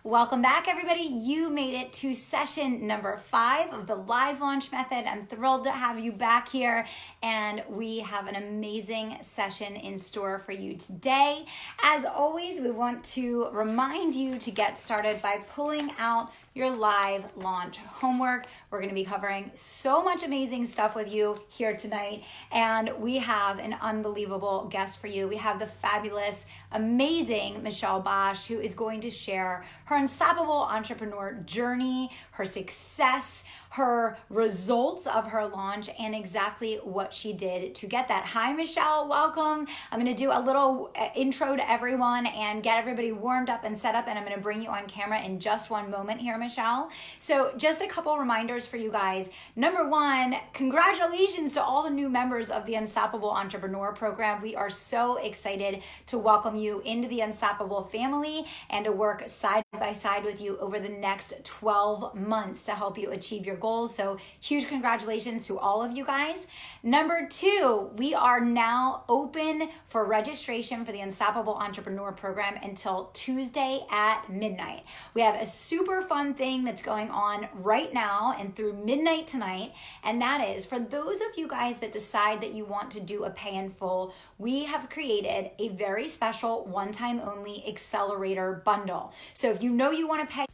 Welcome back, everybody. You made it to session number 5 of the live launch method. I'm thrilled to have you back here, and we have an amazing session in store for you today. As always, we want to remind you to get started by pulling out your live launch homework. We're going to be covering so much amazing stuff with you here tonight, and we have an unbelievable guest for you. We have the fabulous, amazing Michelle Bosch, who is going to share her unstoppable entrepreneur journey, her success, her results of her launch, and exactly what she did to get that. Hi, Michelle, welcome. I'm going to do a little intro to everyone and get everybody warmed up and set up, and I'm going to bring you on camera in just one moment here, Michelle. So just a couple reminders for you guys. Number one, congratulations to all the new members of the Unstoppable Entrepreneur Program. We are so excited to welcome you into the Unstoppable family and to work side by side with you over the next 12 months to help you achieve your goals. So huge congratulations to all of you guys. Number two, we are now open for registration for the Unstoppable Entrepreneur Program until Tuesday at midnight. We have a super fun thing that's going on right now and through midnight tonight, and that is for those of you guys that decide that you want to do a pay in full, we have created a very special one-time only accelerator bundle. So if you know you want to pay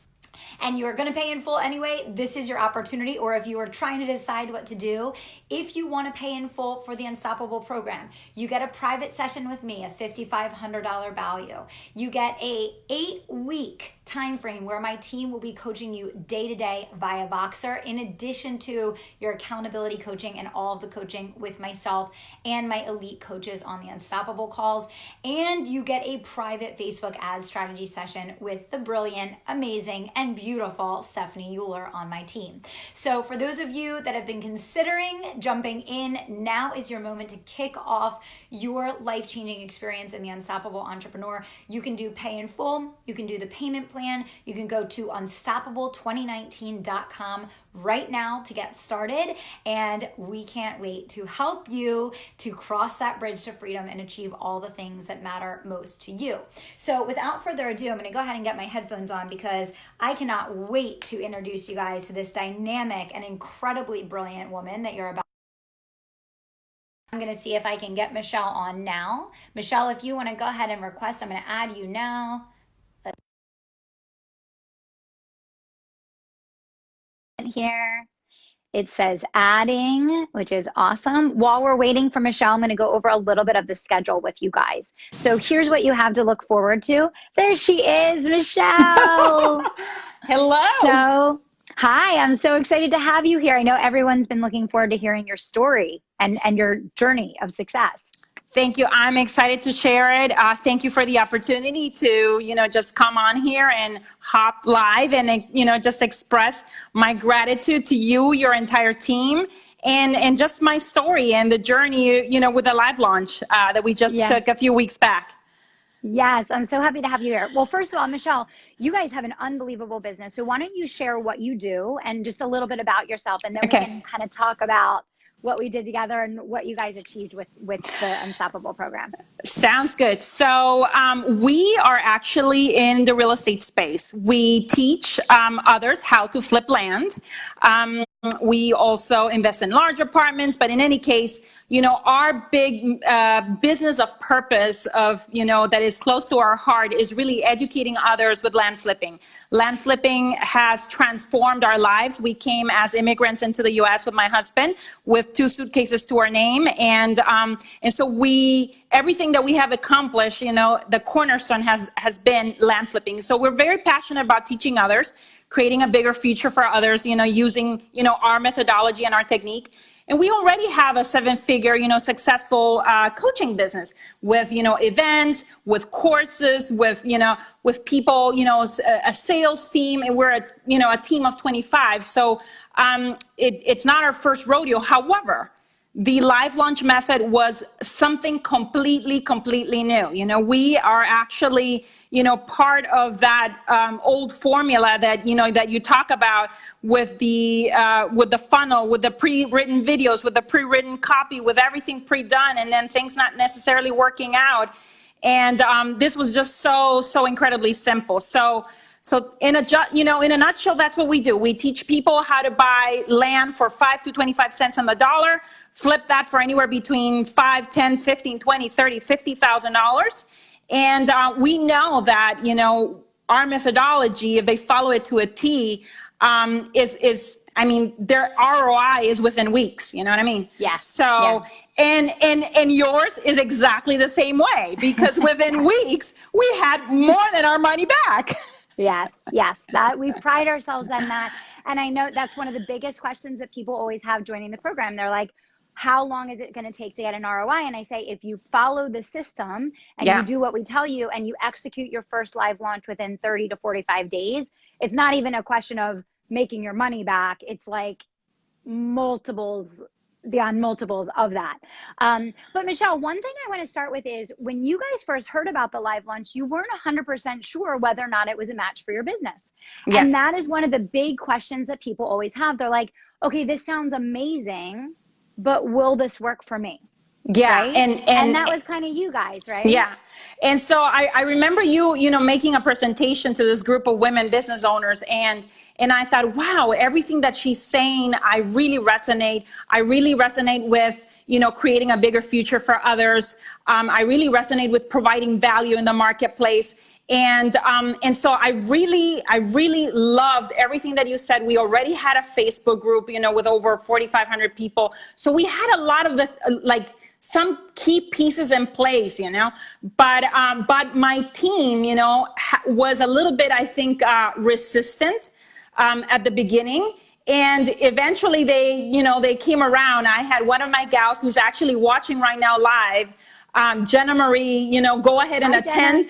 and you're going to pay in full anyway, this is your opportunity. Or if you are trying to decide what to do, if you want to pay in full for the Unstoppable program, you get a private session with me, a $5,500 value. You get a 8-week time frame where my team will be coaching you day to day via Voxer, in addition to your accountability coaching and all of the coaching with myself and my elite coaches on the Unstoppable calls. And you get a private Facebook ad strategy session with the brilliant, amazing, and beautiful Stephanie Euler on my team. So for those of you that have been considering jumping in, now is your moment to kick off your life-changing experience in the Unstoppable Entrepreneur. You can do pay in full, you can do the payment plan, you can go to unstoppable2019.com right now to get started, and we can't wait to help you to cross that bridge to freedom and achieve all the things that matter most to you. So without further ado, I'm going to go ahead and get my headphones on because I cannot wait to introduce you guys to this dynamic and incredibly brilliant woman that you're about. I'm going to see if I can get Michelle on now. Michelle, if you want to go ahead and request, I'm going to add you now. Here it says adding, which is awesome. While we're waiting for Michelle, I'm going to go over a little bit of the schedule with you guys. So here's what you have to look forward to. There she is, Michelle. Hello. So hi, I'm so excited to have you here. I know everyone's been looking forward to hearing your story and your journey of success. Thank you. I'm excited to share it. Thank you for the opportunity to, just come on here and hop live and, just express my gratitude to you, your entire team, and just my story and the journey, with the live launch that we just took a few weeks back. Yes, I'm so happy to have you here. Well, first of all, Michelle, you guys have an unbelievable business. So why don't you share what you do and just a little bit about yourself, and then we can kind of talk about what we did together and what you guys achieved with the Unstoppable program. Sounds good. So we are actually in the real estate space. We teach others how to flip land. We also invest in large apartments, but in any case, our big business of purpose of, that is close to our heart is really educating others with land flipping. Land flipping has transformed our lives. We came as immigrants into the U.S. with my husband with 2 suitcases to our name. And so everything that we have accomplished, the cornerstone has been land flipping. So we're very passionate about teaching others, creating a bigger future for others, using, our methodology and our technique. And we already have a 7-figure, successful coaching business with, events, with courses, with people, a sales team, and we're a team of 25. So it's not our first rodeo. However, the live launch method was something completely new. We are actually, part of that old formula that, that you talk about with the funnel, with the pre-written videos, with the pre-written copy, with everything pre-done, and then things not necessarily working out. And this was just so incredibly simple. So So in a nutshell, that's what we do. We teach people how to buy land for 5 to 25 cents on the dollar, flip that for anywhere between 5, 10, 15, 20, 30, $50,000. And we know that, our methodology, if they follow it to a T, their ROI is within weeks. You know what I mean? Yeah. So, yeah. And yours is exactly the same way, because within weeks we had more than our money back. Yes. That we pride ourselves on that. And I know that's one of the biggest questions that people always have joining the program. They're like, how long is it going to take to get an ROI? And I say, if you follow the system and you do what we tell you and you execute your first live launch within 30 to 45 days, it's not even a question of making your money back. It's like multiples beyond multiples of that. But Michelle, one thing I want to start with is when you guys first heard about the live launch, you weren't 100% sure whether or not it was a match for your business. Yeah. And that is one of the big questions that people always have. They're like, okay, this sounds amazing, but will this work for me? Yeah. Right? And that was kind of you guys, right? Yeah. And so I remember you making a presentation to this group of women business owners, and I thought, wow, everything that she's saying, I really resonate. I really resonate with, creating a bigger future for others. I really resonate with providing value in the marketplace. And so I really loved everything that you said. We already had a Facebook group, with over 4,500 people. So we had a lot of the, some key pieces in place, but my team, was a little bit, I think, resistant at the beginning. And eventually they came around. I had one of my gals who's actually watching right now live, Jenna Marie, go ahead and attend.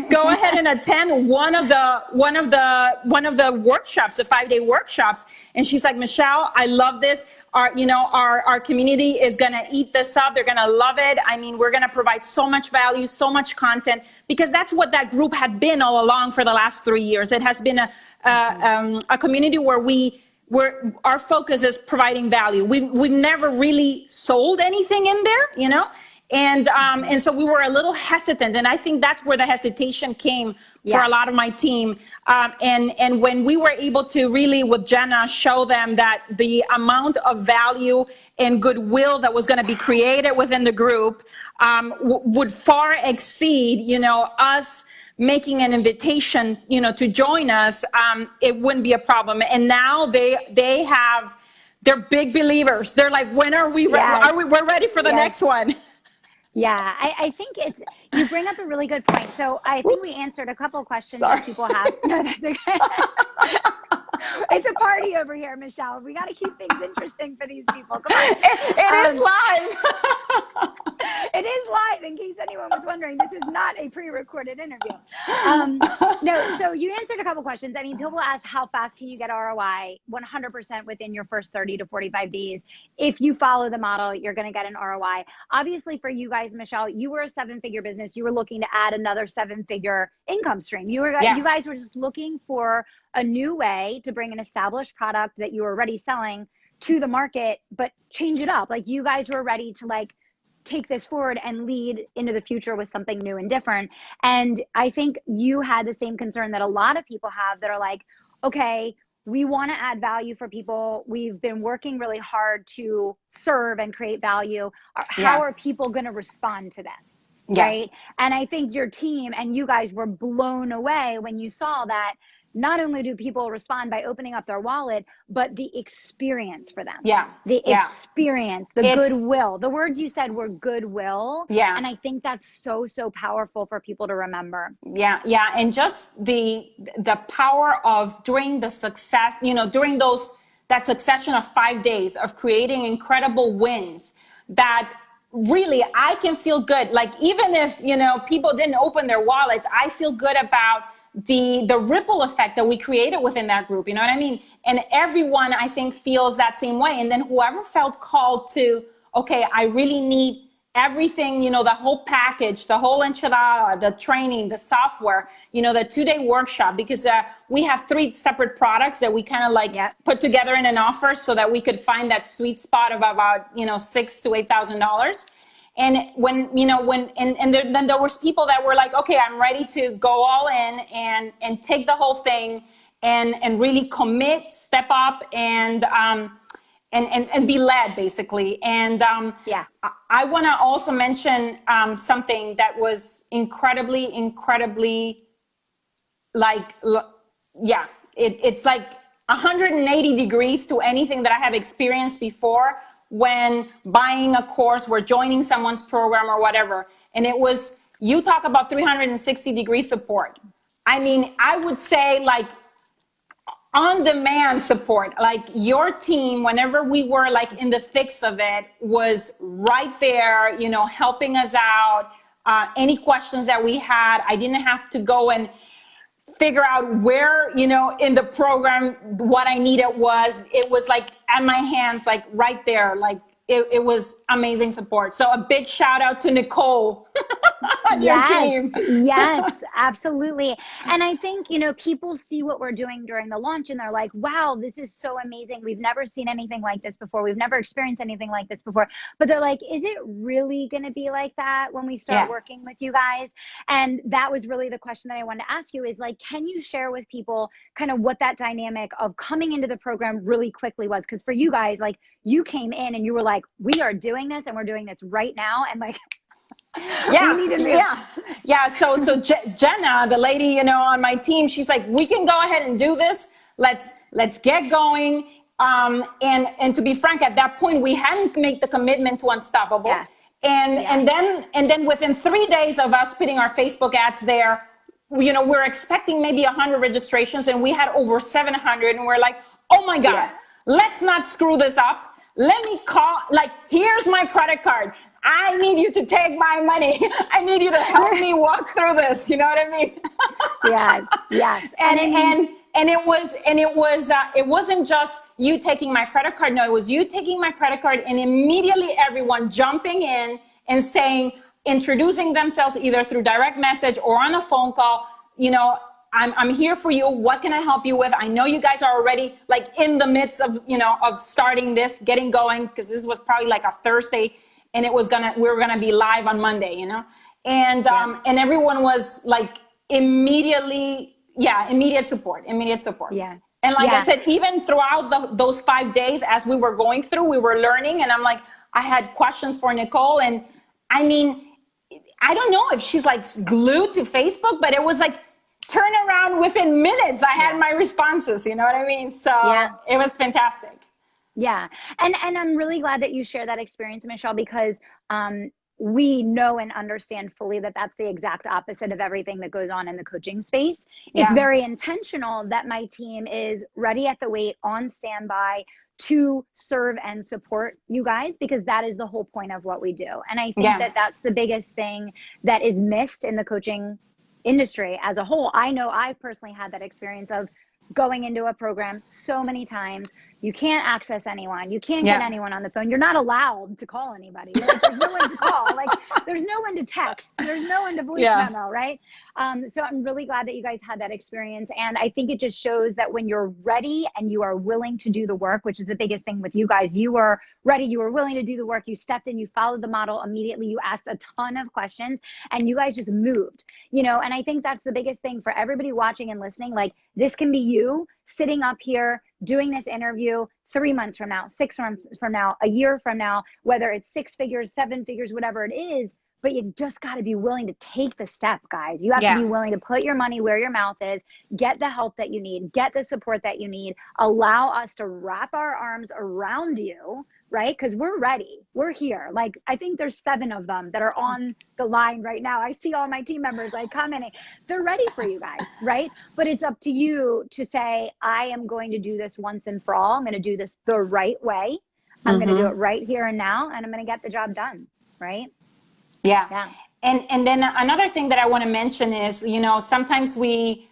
Go ahead and attend one of the workshops, the 5-day workshops. And she's like, Michelle, I love this. Our community is gonna eat this up. They're gonna love it. I mean, we're gonna provide so much value, so much content, because that's what that group had been all along for the last 3 years. It has been a community where our focus is providing value. We've never really sold anything in there, And so we were a little hesitant, and I think that's where the hesitation came for a lot of my team. And when we were able to really, with Jenna, show them that the amount of value and goodwill that was going to be created within the group would far exceed, us making an invitation, to join us, it wouldn't be a problem. And now they're big believers. They're like, when are we ready? We're ready for the next one. Yeah, I think you bring up a really good point. So I think we answered a couple of questions that people have. No, that's okay. It's a party over here, Michelle. We got to keep things interesting for these people. Come on. It is live. It is live, in case anyone was wondering. This is not a pre-recorded interview. No, so you answered a couple questions. I mean, people ask, how fast can you get ROI? 100% within your first 30 to 45 days. If you follow the model, you're going to get an ROI. Obviously, for you guys, Michelle, you were a 7-figure business. You were looking to add another 7-figure income stream. You guys were just looking for a new way to bring an established product that you were already selling to the market, but change it up. Like, you guys were ready to take this forward and lead into the future with something new and different. And I think you had the same concern that a lot of people have, that are like, okay, we want to add value for people. We've been working really hard to serve and create value. How are people going to respond to this? Right. And I think your team and you guys were blown away when you saw that not only do people respond by opening up their wallet, but the experience for them. The experience, the goodwill. The words you said were goodwill. And I think that's so, so powerful for people to remember. And just the power of, during the success, during that succession of 5 days of creating incredible wins, that really I can feel good. Like, even if, people didn't open their wallets, I feel good about the ripple effect that we created within that group, you know what I mean? And everyone, I think, feels that same way. And then whoever felt called to, okay, I really need everything, the whole package, the whole enchilada, the training, the software, the 2-day workshop, because we have 3 separate products that we kind of put together in an offer so that we could find that sweet spot of about, $6,000 to $8,000. And when, then there was people that were like, okay, I'm ready to go all in and take the whole thing and really commit, step up and be led basically. And I want to also mention something that was incredibly it's like 180 degrees to anything that I have experienced before when buying a course or joining someone's program or whatever. And it was, you talk about 360-degree support. I mean, I would say like on-demand support, like your team, whenever we were like in the thick of it, was right there, helping us out. Any questions that we had, I didn't have to go and figure out where, in the program, what I needed was. It was like at my hands, like right there, like it was amazing support. So a big shout out to Nicole. Yes, absolutely. And I think, people see what we're doing during the launch and they're like, wow, this is so amazing. We've never seen anything like this before. We've never experienced anything like this before. But they're like, is it really going to be like that when we start working with you guys? And that was really the question that I wanted to ask you is like, can you share with people kind of what that dynamic of coming into the program really quickly was? Because for you guys, like you came in and you were like, we are doing this and we're doing this right now. And like, So Jenna, the lady, on my team, she's like, we can go ahead and do this. Let's get going. And to be frank, at that point, we hadn't made the commitment to Unstoppable. Yes. And then within 3 days of us putting our Facebook ads there, we're expecting maybe 100 registrations and we had over 700 and we're like, oh my God, let's not screw this up. Let me call, like, here's my credit card. I need you to take my money. I need you to help me walk through this. You know what I mean? Yes. And it wasn't just you taking my credit card. No, it was you taking my credit card and immediately everyone jumping in and saying, introducing themselves either through direct message or on a phone call, I'm here for you. What can I help you with? I know you guys are already like in the midst of, of starting this, getting going, because this was probably like a Thursday and we were gonna be live on Monday, and everyone was like immediate support. Yeah. And like I said, even throughout those 5 days as we were going through, we were learning, and I'm like, I had questions for Nicole, and I mean, I don't know if she's like glued to Facebook, but it was like turn around within minutes. I had my responses, you know what I mean? So it was fantastic. Yeah. And I'm really glad that you share that experience, Michelle, because we know and understand fully that that's the exact opposite of everything that goes on in the coaching space. It's very intentional that my team is ready at the wait, on standby to serve and support you guys, because that is the whole point of what we do. And I think that that's the biggest thing that is missed in the coaching industry as a whole. I know I personally had that experience of going into a program so many times. You can't access anyone. You can't get anyone on the phone. You're not allowed to call anybody. Like, there's no one to call. Like, there's no one to text. There's no one to voice memo, right? So I'm really glad that you guys had that experience. And I think it just shows that when you're ready and you are willing to do the work, which is the biggest thing with you guys, you were ready, you were willing to do the work, you stepped in, you followed the model immediately, you asked a ton of questions, and you guys just moved, and I think that's the biggest thing for everybody watching and listening. Like, this can be you sitting up here doing this interview 3 months from now, 6 months from now, a year from now, whether it's 6 figures, 7 figures, whatever it is. But you just got to be willing to take the step, guys. You have to be willing to put your money where your mouth is, get the help that you need, get the support that you need, allow us to wrap our arms around you, right? Because we're ready. We're here. Like, I think there's 7 of them that are on the line right now. I see all my team members like commenting. They're ready for you guys, right? But it's up to you to say, I am going to do this once and for all. I'm going to do this the right way. I'm going to do it right here and now, and I'm going to get the job done, right? Yeah. And then another thing that I want to mention is, sometimes we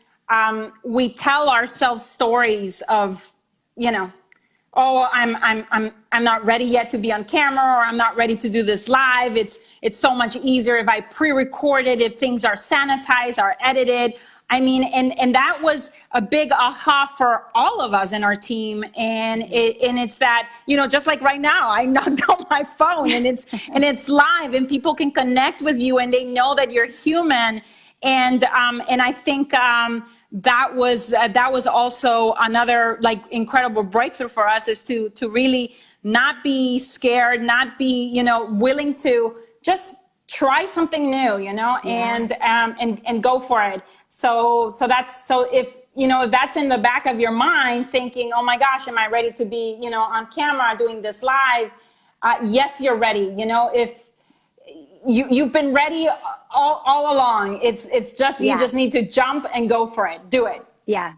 tell ourselves stories of, oh, I'm not ready yet to be on camera, or I'm not ready to do this live. It's so much easier if I pre-record it, if things are sanitized, are edited. I mean, and that was a big aha for all of us in our team. And it's that, you know, just like right now, I knocked on my phone and it's live and people can connect with you and they know that you're human. And I think that was also another like incredible breakthrough for us, is to really not be scared, not be, you know, willing to just try something new, you know, and go for it. So if, you know, if that's in the back of your mind thinking, oh my gosh, am I ready to be, you know, on camera doing this live? Yes, you're ready. You know, if you've been ready all along, it's just, you just need to jump and go for it. Do it. Yeah.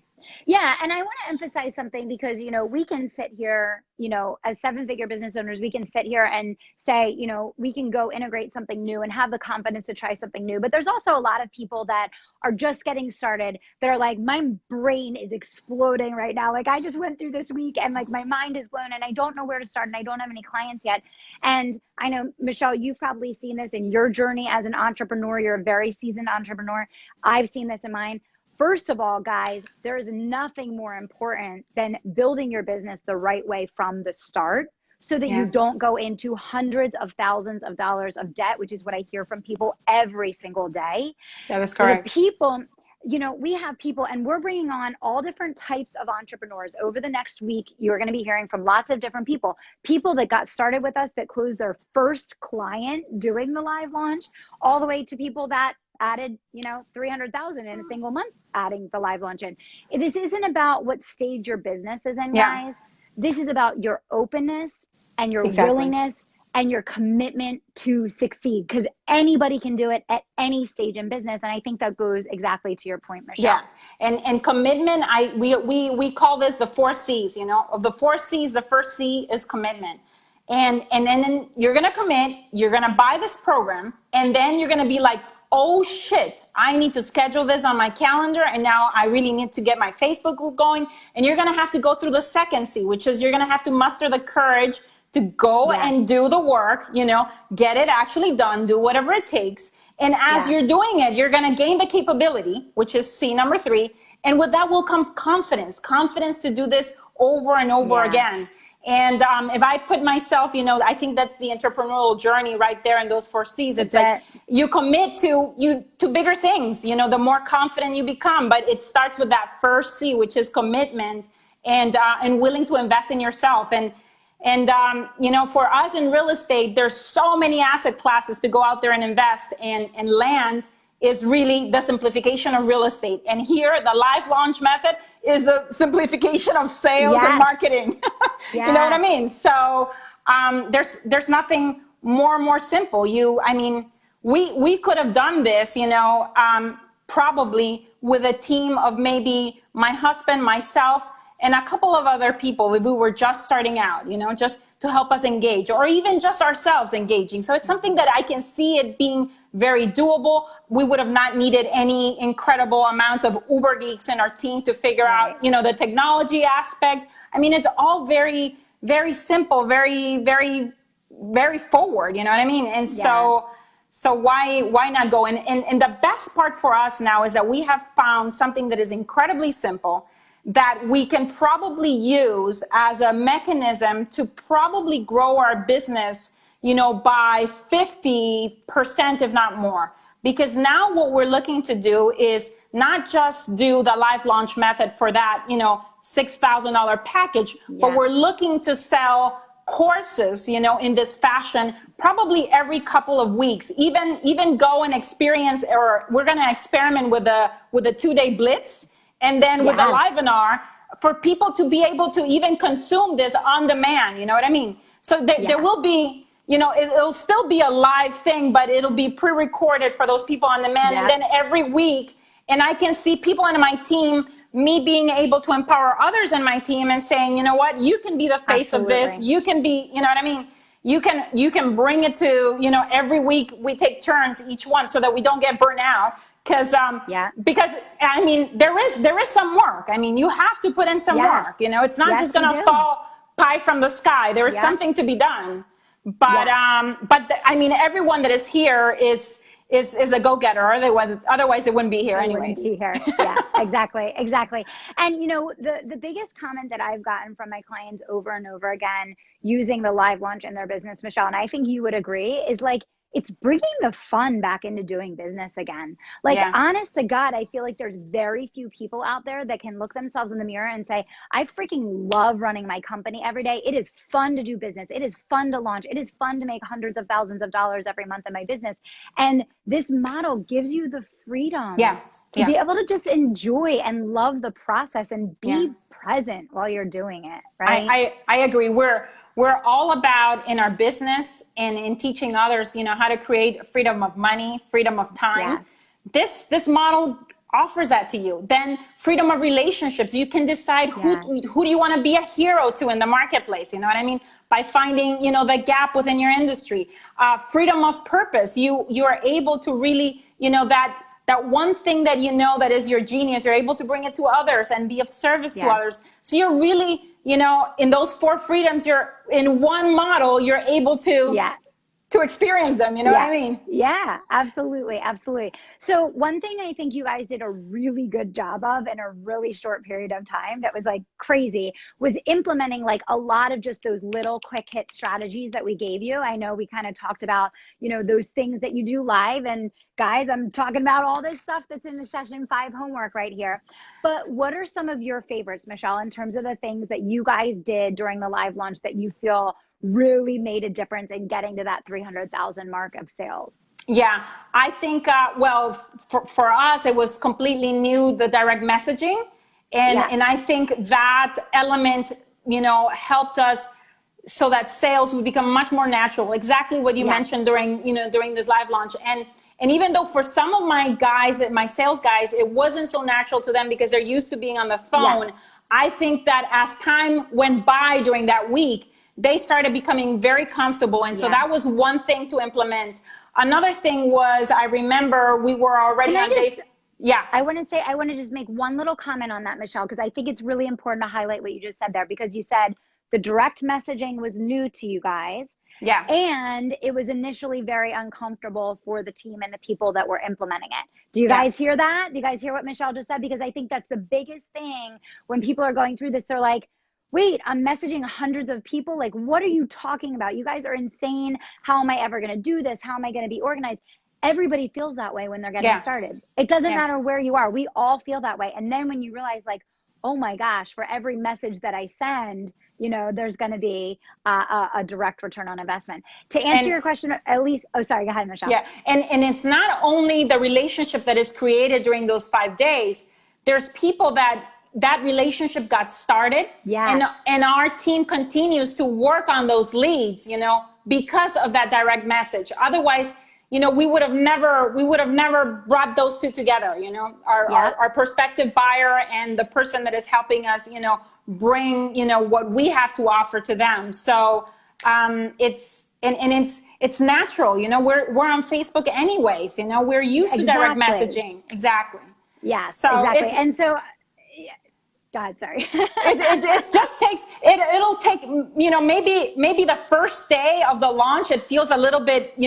Yeah. And I want to emphasize something, because, you know, we can sit here, you know, as 7-figure business owners, we can sit here and say, you know, we can go integrate something new and have the confidence to try something new. But there's also a lot of people that are just getting started. They're like, my brain is exploding right now. Like, I just went through this week and like my mind is blown and I don't know where to start and I don't have any clients yet. And I know, Michelle, you've probably seen this in your journey as an entrepreneur. You're a very seasoned entrepreneur. I've seen this in mine. First of all, guys, there is nothing more important than building your business the right way from the start, so that you don't go into hundreds of thousands of dollars of debt, which is what I hear from people every single day. That is correct. The people, you know, we have people, and we're bringing on all different types of entrepreneurs. Over the next week, you're going to be hearing from lots of different people that got started with us, that closed their first client doing the live launch, all the way to people that added, you know, 300,000 in a single month, adding the live launch in. This isn't about what stage your business is in, guys. This is about your openness and your willingness and your commitment to succeed, because anybody can do it at any stage in business. And I think that goes exactly to your point, Michelle. Yeah. And commitment, we call this the 4 C's, you know. Of the 4 C's, the first C is commitment. And then you're going to commit, you're going to buy this program, and then you're going to be like, oh shit, I need to schedule this on my calendar, and now I really need to get my Facebook group going. And you're going to have to go through the second C, which is you're going to have to muster the courage to go and do the work, you know, get it actually done, do whatever it takes. And as you're doing it, you're going to gain the capability, which is C number 3. And with that will come confidence to do this over and over again. And if I put myself, you know, I think that's the entrepreneurial journey right there in those 4 C's. It's like you commit to bigger things, you know, the more confident you become. But it starts with that first C, which is commitment and willing to invest in yourself. And you know, for us in real estate, there's so many asset classes to go out there and invest, and land is really the simplification of real estate. And here, the live launch method is a simplification of sales and marketing. You know what I mean? So there's nothing more simple. I mean, we could have done this, you know, probably with a team of maybe my husband, myself, and a couple of other people. We were just starting out, you know, just to help us engage, or even just ourselves engaging. So it's something that I can see it being very doable. We would have not needed any incredible amounts of Uber geeks in our team to figure out, you know, the technology aspect. I mean, it's all very, very simple, very, very, very forward, you know what I mean? And so why not go? And the best part for us now is that we have found something that is incredibly simple, that we can probably use as a mechanism to probably grow our business, you know, by 50%, if not more. Because now what we're looking to do is not just do the live launch method for that, you know, $6,000 package, but we're looking to sell courses, you know, in this fashion, probably every couple of weeks, even go and experience, or we're going to experiment with a 2-day blitz, and then with a Livenar, for people to be able to even consume this on demand, you know what I mean? So there will be, you know, it'll still be a live thing, but it'll be pre-recorded for those people on demand. And then every week, and I can see people in my team, me being able to empower others in my team and saying, you know what, you can be the face of this. You can be, you know what I mean? You can bring it to, you know, every week we take turns each one so that we don't get burnt out. Because I mean, there is some work. I mean, you have to put in some work, you know, it's not just going to fall pie from the sky. There is something to be done. But I mean, everyone that is here is is a go-getter. Otherwise it wouldn't be here anyways. Wouldn't be here. Yeah, exactly. And the biggest comment that I've gotten from my clients over and over again using the live launch in their business, Michelle, and I think you would agree, is like, it's bringing the fun back into doing business again. Like, honest to God, I feel like there's very few people out there that can look themselves in the mirror and say, I freaking love running my company every day. It is fun to do business. It is fun to launch. It is fun to make hundreds of thousands of dollars every month in my business. And this model gives you the freedom to be able to just enjoy and love the process and be present while you're doing it, right? I agree. We're all about, in our business and in teaching others, how to create freedom of money, freedom of time. This model offers that to you. Then freedom of relationships. You can decide who do you want to be a hero to in the marketplace. You know what I mean? By finding, the gap within your industry. Freedom of purpose. You are able to really, that one thing that that is your genius, you're able to bring it to others and be of service to others. So you're really, in those 4 freedoms, you're in one model, you're able to experience them. You know what I mean? Yeah, absolutely. So one thing I think you guys did a really good job of in a really short period of time that was like crazy was implementing like a lot of just those little quick hit strategies that we gave you. I know we kind of talked about, those things that you do live, and guys, I'm talking about all this stuff that's in the session 5 homework right here. But what are some of your favorites, Michelle, in terms of the things that you guys did during the live launch that you feel really made a difference in getting to that 300,000 mark of sales? Yeah, I think, for us, it was completely new, the direct messaging. And I think that element, helped us so that sales would become much more natural. Exactly what you mentioned during this live launch. And even though for some of my guys, my sales guys, it wasn't so natural to them because they're used to being on the phone. I think that as time went by during that week, they started becoming very comfortable. And so that was one thing to implement. Another thing was, I remember we were already on day. I want to just make one little comment on that, Michelle, because I think it's really important to highlight what you just said there, because you said the direct messaging was new to you guys. And it was initially very uncomfortable for the team and the people that were implementing it. Do you guys hear that? Do you guys hear what Michelle just said? Because I think that's the biggest thing when people are going through this. They're like, wait, I'm messaging hundreds of people. Like, what are you talking about? You guys are insane. How am I ever going to do this? How am I going to be organized? Everybody feels that way when they're getting started. It doesn't matter where you are. We all feel that way. And then when you realize, like, oh my gosh, for every message that I send, there's going to be a direct return on investment. To answer your question, at least, go ahead, Michelle. Yeah, and it's not only the relationship that is created during those 5 days. There's people that relationship got started, and our team continues to work on those leads, because of that direct message. Otherwise, we would have never brought those two together. Our prospective buyer and the person that is helping us, bring what we have to offer to them. So it's natural. We're on Facebook anyways. We're used to direct messaging. Exactly. Yeah. So exactly. And so. God, sorry. it just takes, it'll take, maybe the first day of the launch, it feels a little bit,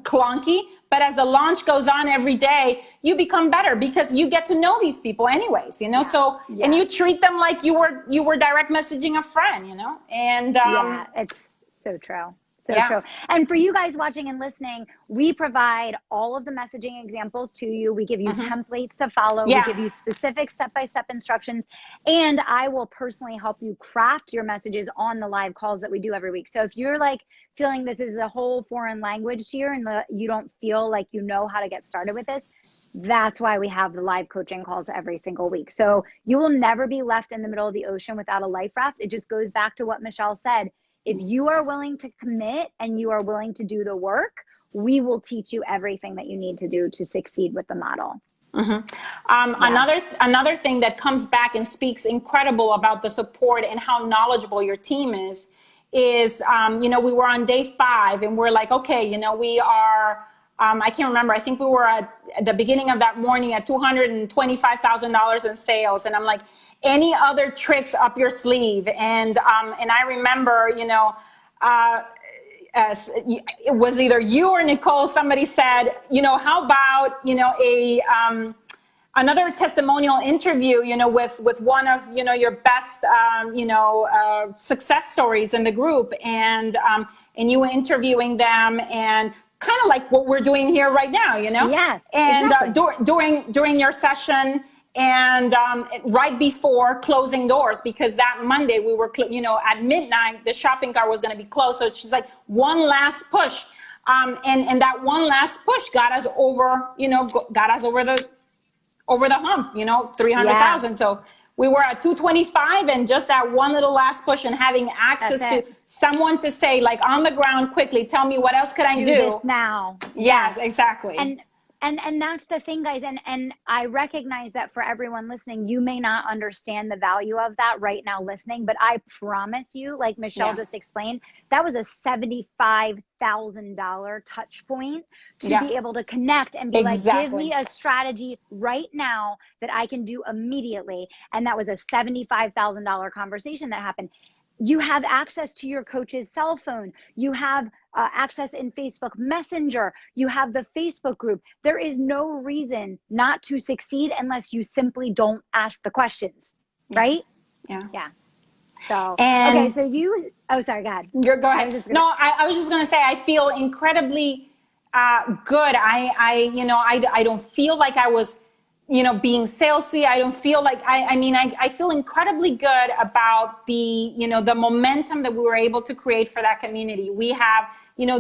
clunky, but as the launch goes on every day, you become better because you get to know these people anyways, so, and you treat them like you were direct messaging a friend, and, it's so true. So true. And for you guys watching and listening, we provide all of the messaging examples to you. We give you templates to follow. We give you specific step-by-step instructions. And I will personally help you craft your messages on the live calls that we do every week. So if you're like feeling this is a whole foreign language to you and you don't feel like you know how to get started with this, that's why we have the live coaching calls every single week. So you will never be left in the middle of the ocean without a life raft. It just goes back to what Michelle said. If you are willing to commit and you are willing to do the work, we will teach you everything that you need to do to succeed with the model. Another thing that comes back and speaks incredible about the support and how knowledgeable your team is, we were on day 5 and we're like, okay, we are, I can't remember. I think we were at the beginning of that morning at $225,000 in sales. And I'm like, any other tricks up your sleeve? And I remember, it was either you or Nicole, somebody said, how about, another testimonial interview, with one of, your best, success stories in the group, and you were interviewing them, and kind of like what we're doing here right now, Yes, and exactly. during your session, and right before closing doors, because that Monday we were, at midnight, the shopping cart was going to be closed. So she's like, one last push. And that one last push got us over, over the hump, 300,000. Yeah. So we were at 225, and just that one little last push, and having access to someone to say, like, on the ground, quickly, tell me, what else could I do this now? Yes, exactly. And that's the thing, guys. And I recognize that for everyone listening, you may not understand the value of that right now listening, but I promise you, like Michelle just explained, that was a $75,000 touch point to be able to connect and be like, give me a strategy right now that I can do immediately. And that was a $75,000 conversation that happened. You have access to your coach's cell phone. You have access in Facebook Messenger. You have the Facebook group. There is no reason not to succeed unless you simply don't ask the questions, right? Yeah. So, okay, so sorry, go ahead. Go ahead. I was just going to say, I feel incredibly good. I don't feel like I was, being salesy. I don't feel like, I feel incredibly good about the, the momentum that we were able to create for that community. We have,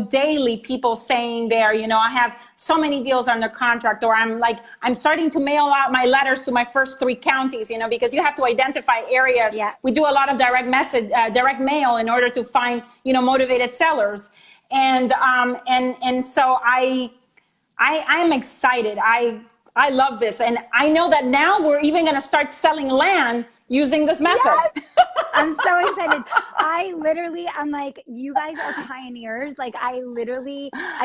daily people saying there, I have so many deals under contract, or I'm starting to mail out my letters to my first 3 counties, because you have to identify areas. Yeah. We do a lot of direct mail in order to find, motivated sellers. And so I'm excited. I love this. And I know that now we're even going to start selling land using this method. Yes. I'm so excited. I'm like, you guys are pioneers. Like, I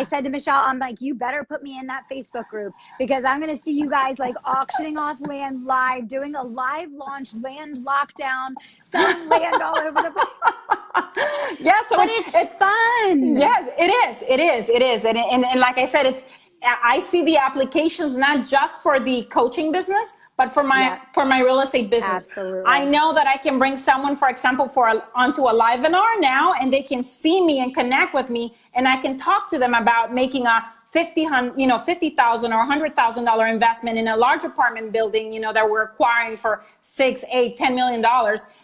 said to Michelle, I'm like, you better put me in that Facebook group, because I'm going to see you guys like auctioning off land live, doing a live launch, land lockdown, selling land all over the place. Yeah. So it's fun. Yes, it is. And like I said, I see the applications not just for the coaching business, but for my real estate business. Absolutely. I know that I can bring someone, for example, onto a live webinar now, and they can see me and connect with me, and I can talk to them about making a $50,000 or $100,000 investment in a large apartment building, that we're acquiring for $6, $8, $10 million.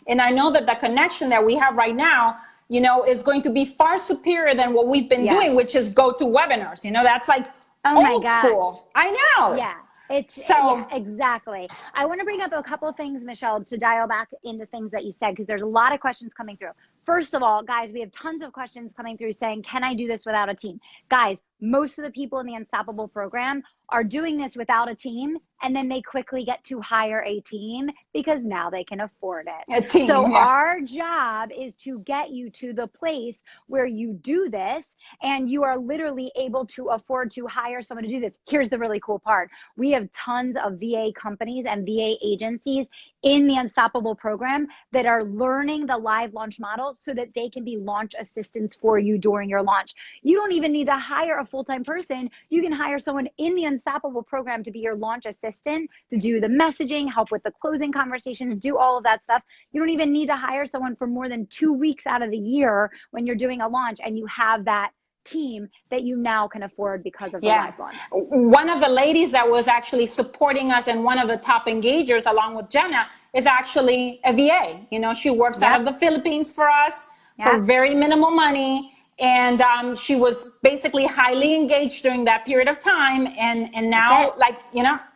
And I know that the connection that we have right now, is going to be far superior than what we've been doing, which is go to webinars. That's like old school. I know. Yeah. Exactly. I want to bring up a couple of things, Michelle, to dial back into things that you said, because there's a lot of questions coming through. First of all, guys, we have tons of questions coming through saying, can I do this without a team? Guys, most of the people in the Unstoppable program are doing this without a team, and then they quickly get to hire a team because now they can afford it. Our job is to get you to the place where you do this and you are literally able to afford to hire someone to do this. Here's the really cool part. We have tons of VA companies and VA agencies in the Unstoppable program that are learning the live launch model so that they can be launch assistants for you during your launch. You don't even need to hire a full-time person. You can hire someone in the Unstoppable program to be your launch assistant, to do the messaging, help with the closing conversations, do all of that stuff. You don't even need to hire someone for more than 2 weeks out of the year when you're doing a launch, and you have that team that you now can afford because of the live launch. One of the ladies that was actually supporting us and one of the top engagers along with Jenna is actually a VA. She works out of the Philippines for us for very minimal money. And she was basically highly engaged during that period of time. And now,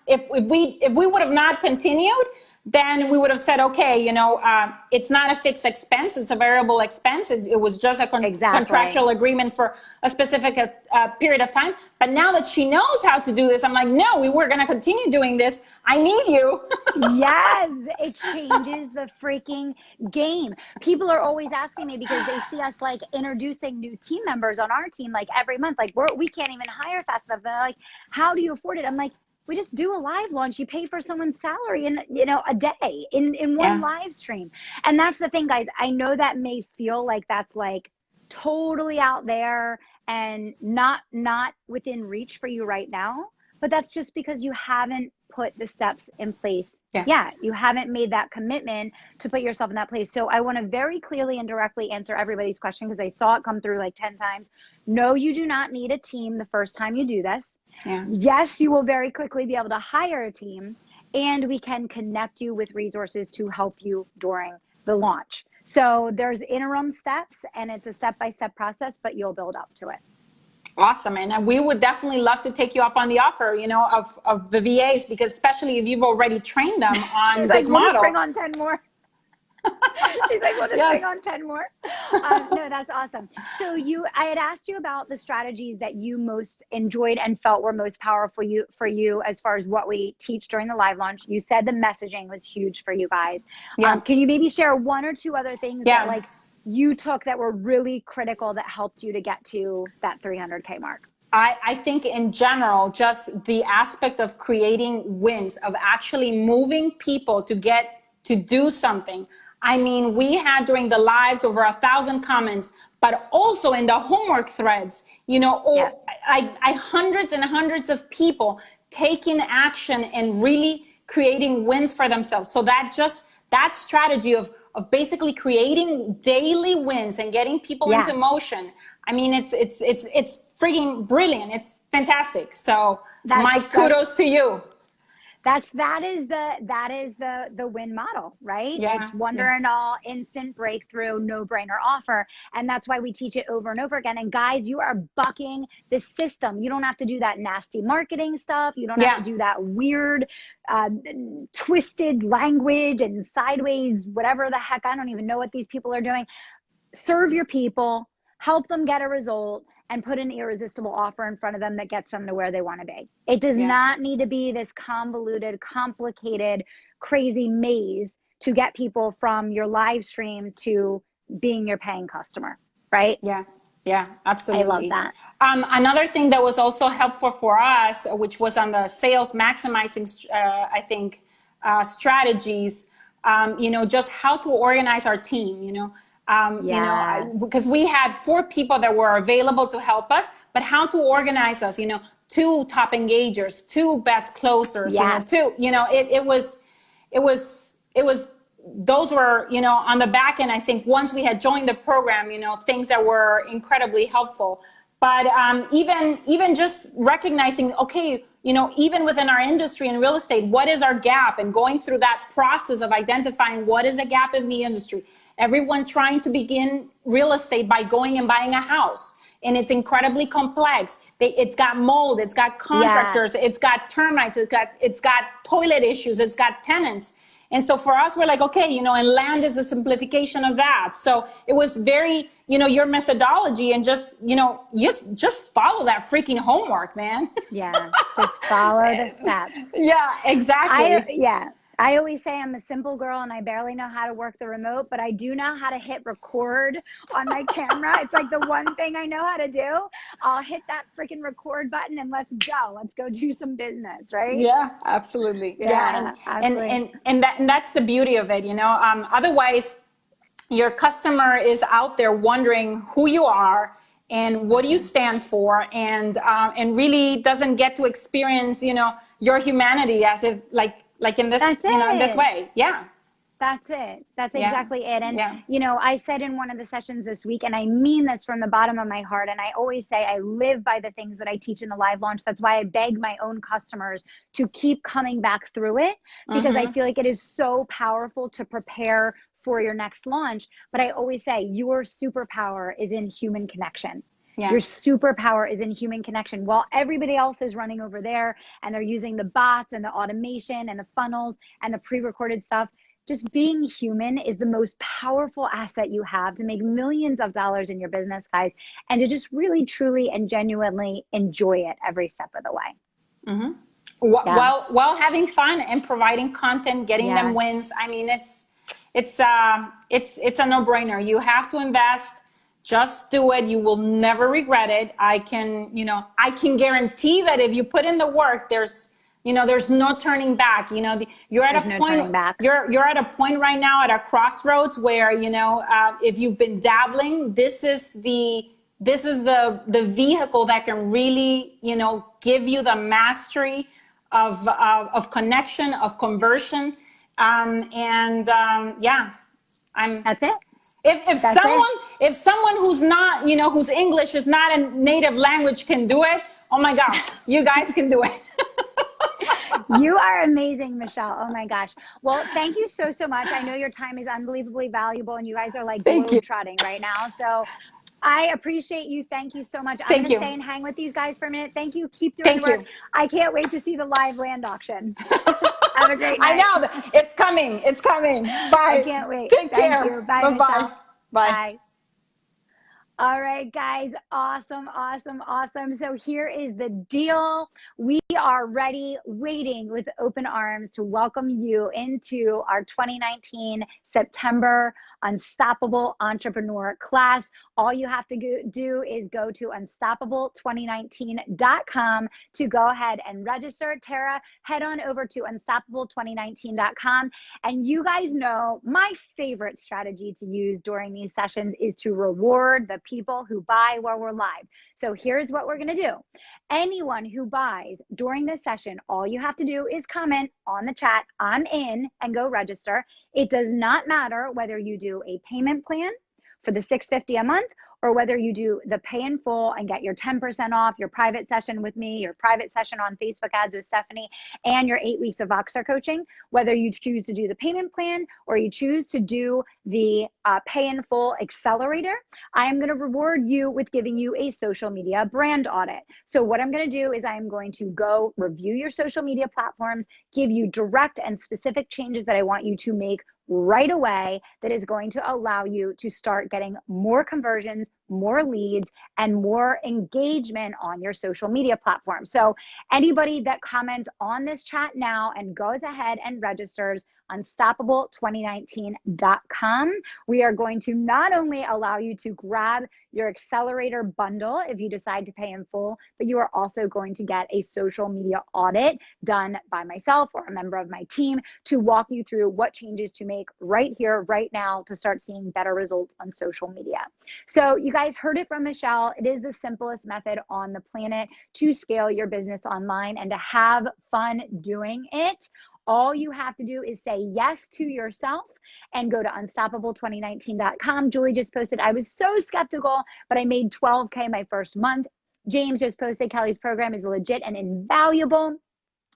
if we would have not continued, then we would have said, okay, it's not a fixed expense, it's a variable expense. It was just a contractual agreement for a specific period of time. But now that she knows how to do this, I'm like, no, we were going to continue doing this. I need you. Yes, it changes the freaking game. People are always asking me, because they see us like introducing new team members on our team like every month. Like we can't even hire fast enough. They're like, how do you afford it? I'm like, we just do a live launch. You pay for someone's salary in, a day in one live stream. And that's the thing, guys. I know that may feel like that's like totally out there and not within reach for you right now, but that's just because you haven't put the steps in place. Yeah, you haven't made that commitment to put yourself in that place. So I want to very clearly and directly answer everybody's question, because I saw it come through like 10 times. No, you do not need a team the first time you do this. Yes, you will very quickly be able to hire a team, and we can connect you with resources to help you during the launch. So there's interim steps, and it's a step-by-step process, but you'll build up to it. Awesome. And we would definitely love to take you up on the offer, you know, of the VAs, because especially if you've already trained them on this model. She's like, we'll just bring on 10 more. She's like, we'll just bring on 10 more. No, that's awesome. So I had asked you about the strategies that you most enjoyed and felt were most powerful for you as far as what we teach during the live launch. You said the messaging was huge for you guys. Can you maybe share one or two other things that like you took that were really critical that helped you to get to that 300K mark? I think in general, just the aspect of creating wins, of actually moving people to get to do something. I mean, we had during the lives over 1,000 comments, but also in the homework threads, you know, I hundreds and hundreds of people taking action and really creating wins for themselves. So that strategy of basically creating daily wins and getting people into motion. I mean, it's freaking brilliant. It's fantastic. So my kudos to you. That is the win model, right? It's wonder and all, instant breakthrough, no-brainer offer. And that's why we teach it over and over again. And guys, you are bucking the system. You don't have to do that nasty marketing stuff. You don't have to do that weird, twisted language and sideways, whatever the heck. I don't even know what these people are doing. Serve your people, help them get a result, and put an irresistible offer in front of them that gets them to where they want to be. It does not need to be this convoluted, complicated, crazy maze to get people from your live stream to being your paying customer, right? Yeah, absolutely. I love that. Another thing that was also helpful for us, which was on the sales maximizing, I think, strategies, you know, just how to organize our team, you know. You know, because we had 4 people that were available to help us, but how to organize us, you know, 2 top engagers, 2 best closers, you know, 2, you know, it was, those were, you know, on the back end. I think once we had joined the program, you know, things that were incredibly helpful, but even just recognizing, okay, you know, even within our industry in real estate, what is our gap, and going through that process of identifying what is the gap in the industry. Everyone trying to begin real estate by going and buying a house. And it's incredibly complex. It's got mold, it's got contractors, it's got termites, it's got toilet issues, it's got tenants. And so for us, we're like, okay, you know, and land is the simplification of that. So it was very, you know, your methodology, and just, you know, just follow that freaking homework, man. Just follow the steps. Exactly. I always say I'm a simple girl and I barely know how to work the remote, but I do know how to hit record on my camera. It's like the one thing I know how to do. I'll hit that freaking record button and let's go. Let's go do some business, right? Yeah, absolutely. Absolutely. And that's the beauty of it, you know. Otherwise, your customer is out there wondering who you are and what do you stand for, and really doesn't get to experience, you know, your humanity as if like in this, you know, in this way. That's it. That's exactly it. And, you know, I said in one of the sessions this week, and I mean this from the bottom of my heart, and I always say I live by the things that I teach in the live launch. That's why I beg my own customers to keep coming back through it, because I feel like it is so powerful to prepare for your next launch. But I always say your superpower is in human connection. Your superpower is in human connection. While everybody else is running over there and they're using the bots and the automation and the funnels and the pre-recorded stuff, just being human is the most powerful asset you have to make millions of dollars in your business, guys, and to just really, truly, and genuinely enjoy it every step of the way. While having fun and providing content, getting them wins. I mean, it's a no-brainer. You have to invest. Just do it. You will never regret it. I can guarantee that if you put in the work, there's You know, there's no turning back. You know, you're at There's a no point. turning back. You're at a point right now at a crossroads where, you know, if you've been dabbling, this is the vehicle that can really, you know, give you the mastery of connection, of conversion, yeah, That's it. If someone who's not, you know, whose English is not a native language can do it, oh my gosh, you guys can do it. You are amazing, Michelle. Oh my gosh. Well, thank you so, so much. I know your time is unbelievably valuable and you guys are like globe-trotting right now. So I appreciate you. Thank you so much. I'm going to stay and hang with these guys for a minute. Thank you. Keep doing the work. I can't wait to see the live land auction. Have a great night. I know. It's coming. It's coming. Bye. I can't wait. Take Thank care. you. Bye, Bye-bye. Michelle. Bye. Bye. All right, guys. Awesome, awesome, awesome. So here is the deal. We are ready, waiting with open arms to welcome you into our 2019 September Unstoppable Entrepreneur class. All you have to do is go to unstoppable2019.com to go ahead and register. Tara, head on over to unstoppable2019.com. And you guys know my favorite strategy to use during these sessions is to reward the people who buy while we're live. So here's what we're going to do. Anyone who buys during this session, all you have to do is comment on the chat, I'm in, and go register. It does not matter whether you do a payment plan for the $650 a month or whether you do the pay in full and get your 10% off your private session with me, your private session on Facebook ads with Stephanie, and your 8 weeks of Voxer coaching. Whether you choose to do the payment plan or you choose to do the pay in full accelerator, I am going to reward you with giving you a social media brand audit. So what I'm going to do is I'm going to go review your social media platforms, give you direct and specific changes that I want you to make right away that is going to allow you to start getting more conversions, more leads, and more engagement on your social media platform. So anybody that comments on this chat now and goes ahead and registers unstoppable2019.com, we are going to not only allow you to grab your accelerator bundle if you decide to pay in full, but you are also going to get a social media audit done by myself or a member of my team to walk you through what changes to make right here, right now to start seeing better results on social media. So you guys heard it from Michelle. It is the simplest method on the planet to scale your business online and to have fun doing it. All you have to do is say yes to yourself and go to unstoppable2019.com. Julie just posted, I was so skeptical, but I made 12K my first month. James just posted, Kelly's program is legit and invaluable.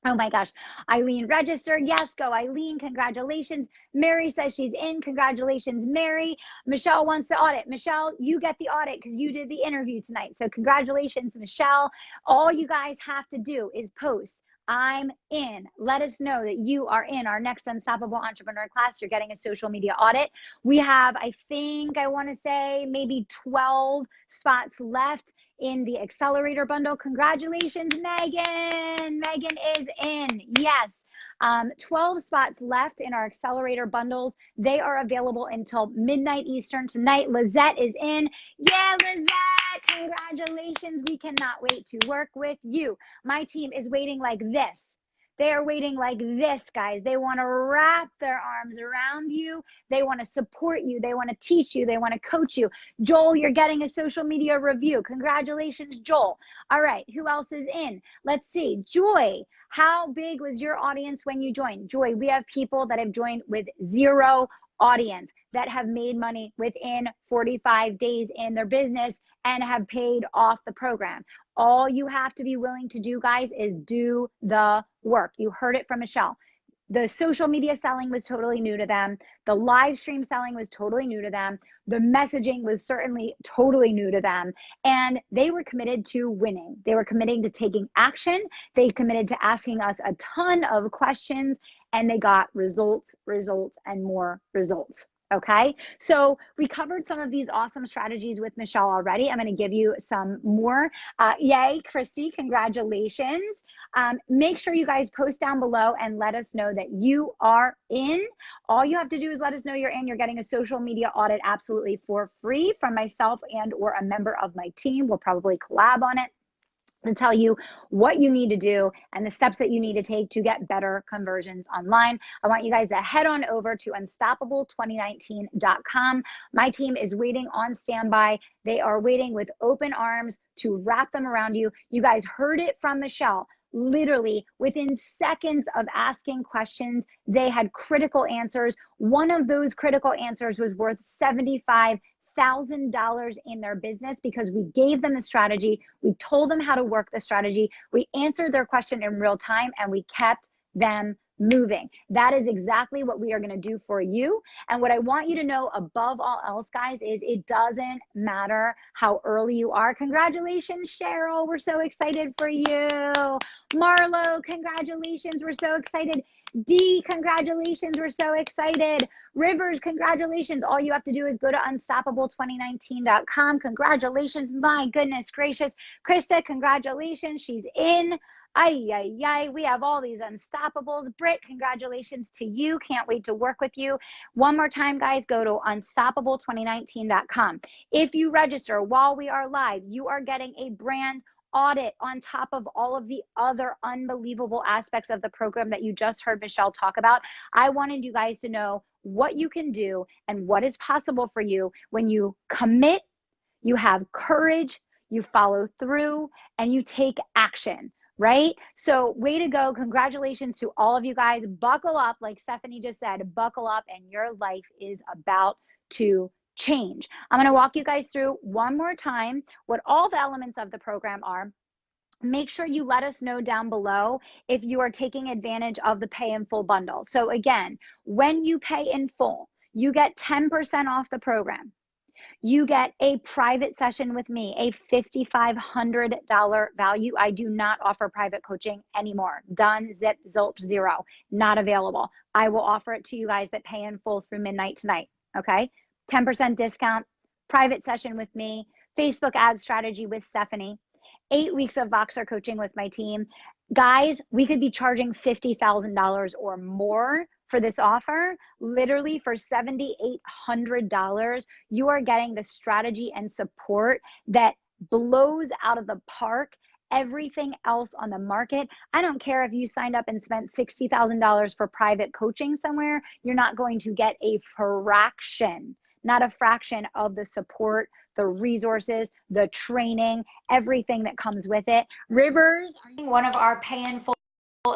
Oh my gosh. Eileen registered. Yes, go Eileen. Congratulations. Mary says she's in. Congratulations, Mary. Michelle wants to audit. Michelle, you get the audit because you did the interview tonight. So congratulations, Michelle. All you guys have to do is post, I'm in. Let us know that you are in our next Unstoppable Entrepreneur class. You're getting a social media audit. We have, I think, I want to say maybe 12 spots left in the accelerator bundle. Congratulations, Megan. Megan is in. Yes. 12 spots left in our accelerator bundles. They are available until midnight Eastern tonight. Lizette is in. Yeah, Lizette, congratulations. We cannot wait to work with you. My team is waiting like this. They are waiting like this, guys. They want to wrap their arms around you. They want to support you. They want to teach you. They want to coach you. Joel, you're getting a social media review. Congratulations, Joel. All right, who else is in? Let's see. Joy, how big was your audience when you joined? Joy, we have people that have joined with 0 audience that have made money within 45 days in their business and have paid off the program. All you have to be willing to do, guys, is do the work. You heard it from Michelle. The social media selling was totally new to them. The live stream selling was totally new to them. The messaging was certainly totally new to them. And they were committed to winning. They were committing to taking action. They committed to asking us a ton of questions, and they got results, results, and more results. Okay, so we covered some of these awesome strategies with Michelle already. I'm going to give you some more. Yay, Christy, congratulations. Make sure you guys post down below and let us know that you are in. All you have to do is let us know you're in. You're getting a social media audit absolutely for free from myself and or a member of my team. We'll probably collab on it. to tell you what you need to do and the steps that you need to take to get better conversions online. I want you guys to head on over to unstoppable2019.com. My team is waiting on standby. They are waiting with open arms to wrap them around you. You guys heard it from Michelle. Literally within seconds of asking questions, they had critical answers. One of those critical answers was worth $75,000 in their business because we gave them the strategy. We told them how to work the strategy. We answered their question in real time and we kept them moving. That is exactly what we are going to do for you. And what I want you to know above all else, guys, is it doesn't matter how early you are. Congratulations, Cheryl. We're so excited for you. Marlo, congratulations. We're so excited. Dee, congratulations. We're so excited. Rivers, congratulations. All you have to do is go to unstoppable2019.com. Congratulations. My goodness gracious. Krista, congratulations. She's in. Ay, ay, ay. We have all these unstoppables. Britt, congratulations to you. Can't wait to work with you. One more time, guys, go to unstoppable2019.com. If you register while we are live, you are getting a brand audit on top of all of the other unbelievable aspects of the program that you just heard Michelle talk about. I wanted you guys to know what you can do and what is possible for you when you commit, you have courage, you follow through, and you take action. Right? So way to go. Congratulations to all of you guys. Buckle up, like Stephanie just said, buckle up and your life is about to change. I'm going to walk you guys through one more time what all the elements of the program are. Make sure you let us know down below if you are taking advantage of the pay in full bundle. So again, when you pay in full, you get 10% off the program. You get a private session with me, a $5,500 value. I do not offer private coaching anymore. Done, zip, zilch, zero, not available. I will offer it to you guys that pay in full through midnight tonight, okay? 10% discount, private session with me, Facebook ad strategy with Stephanie, 8 weeks of Voxer coaching with my team. Guys, we could be charging $50,000 or more for this offer. Literally for $7,800, you are getting the strategy and support that blows out of the park everything else on the market. I don't care if you signed up and spent $60,000 for private coaching somewhere, you're not going to get a fraction, not a fraction of the support, the resources, the training, everything that comes with it. Rivers, one of our pay in full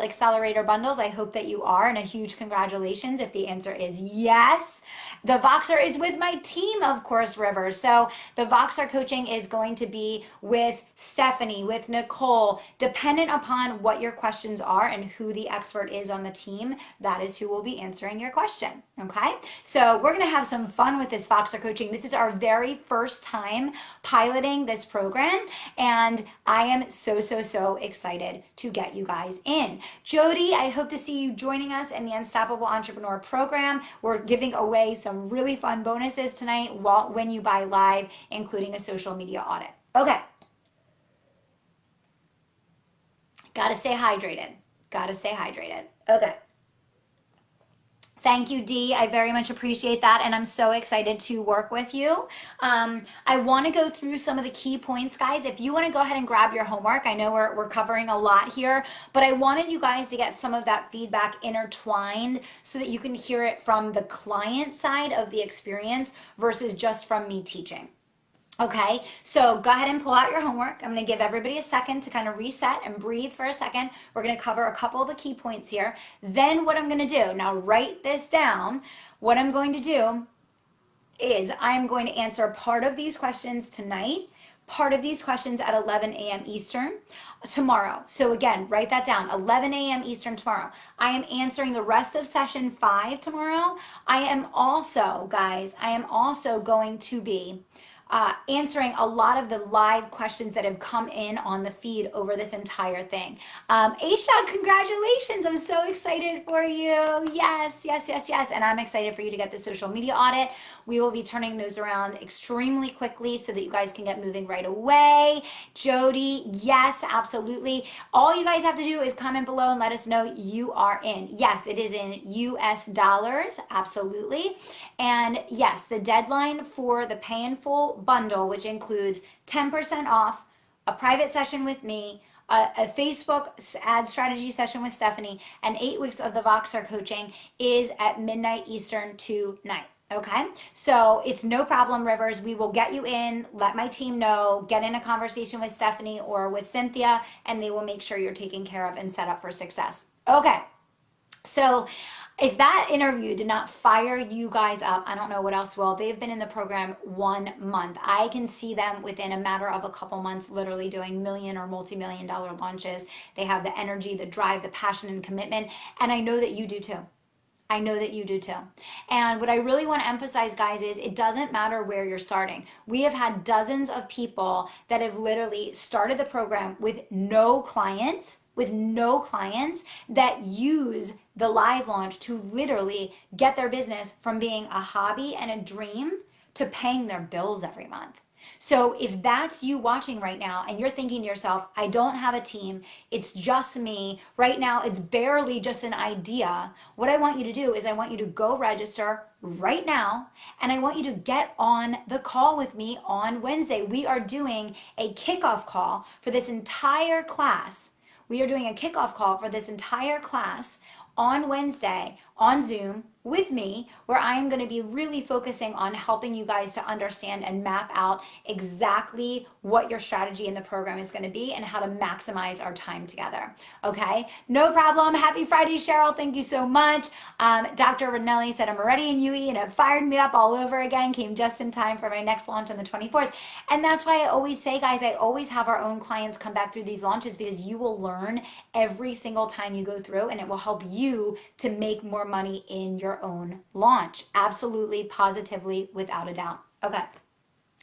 accelerator bundles. I hope that you are, and a huge congratulations if the answer is yes. The Voxer is with my team, of course, Rivers. So the Voxer coaching is going to be with Stephanie, with Nicole, dependent upon what your questions are and who the expert is on the team. That is who will be answering your question. Okay, so we're going to have some fun with this Voxer coaching. This is our very first time piloting this program, and I am so excited to get you guys in. Jody, I hope to see you joining us in the Unstoppable Entrepreneur program. We're giving away some really fun bonuses tonight when you buy live, including a social media audit. Okay. Gotta stay hydrated. Gotta stay hydrated. Okay. Thank you, Dee. I very much appreciate that, and I'm so excited to work with you. I want to go through some of the key points, guys. If you want to go ahead and grab your homework, I know we're covering a lot here, but I wanted you guys to get some of that feedback intertwined so that you can hear it from the client side of the experience versus just from me teaching. Okay, so go ahead and pull out your homework. I'm going to give everybody a second to kind of reset and breathe for a second. We're going to cover a couple of the key points here. Then what I'm going to do, now write this down. What I'm going to do is I'm going to answer part of these questions tonight, part of these questions at 11 a.m. Eastern tomorrow. So again, write that down, 11 a.m. Eastern tomorrow. I am answering the rest of session 5 tomorrow. I am also, guys, going to be answering a lot of the live questions that have come in on the feed over this entire thing. Aisha, congratulations. I'm so excited for you. Yes. And I'm excited for you to get the social media audit. We will be turning those around extremely quickly so that you guys can get moving right away. Jody, yes, absolutely. All you guys have to do is comment below and let us know you are in. Yes, it is in US dollars. Absolutely. And yes, the deadline for the pay in full bundle, which includes 10% off, a private session with me, a Facebook ad strategy session with Stephanie, and 8 weeks of the Voxer coaching is at midnight Eastern tonight. Okay, so it's no problem, Rivers. We will get you in, let my team know, get in a conversation with Stephanie or with Cynthia, and they will make sure you're taken care of and set up for success. Okay, so if that interview did not fire you guys up, I don't know what else will. They've been in the program 1 month. I can see them within a matter of a couple months literally doing million or multi-million dollar launches. They have the energy, the drive, the passion, and commitment, and I know that you do too. I know that you do too. And what I really want to emphasize, guys, is it doesn't matter where you're starting. We have had dozens of people that have literally started the program with no clients, that use the live launch to literally get their business from being a hobby and a dream to paying their bills every month. So if that's you watching right now and you're thinking to yourself, I don't have a team, it's just me, right now it's barely just an idea, what I want you to do is I want you to go register right now, and I want you to get on the call with me on Wednesday. We are doing a kickoff call for this entire class. We are doing a kickoff call for this entire class on Wednesday on Zoom with me, where I am going to be really focusing on helping you guys to understand and map out exactly what your strategy in the program is going to be and how to maximize our time together. Okay, no problem. Happy Friday, Cheryl. Thank you so much. Dr. Ranelli said, I'm already in UE and it fired me up all over again. Came just in time for my next launch on the 24th. And that's why I always say, guys, I always have our own clients come back through these launches, because you will learn every single time you go through, and it will help you to make more money in your own launch. Absolutely, positively, without a doubt. Okay.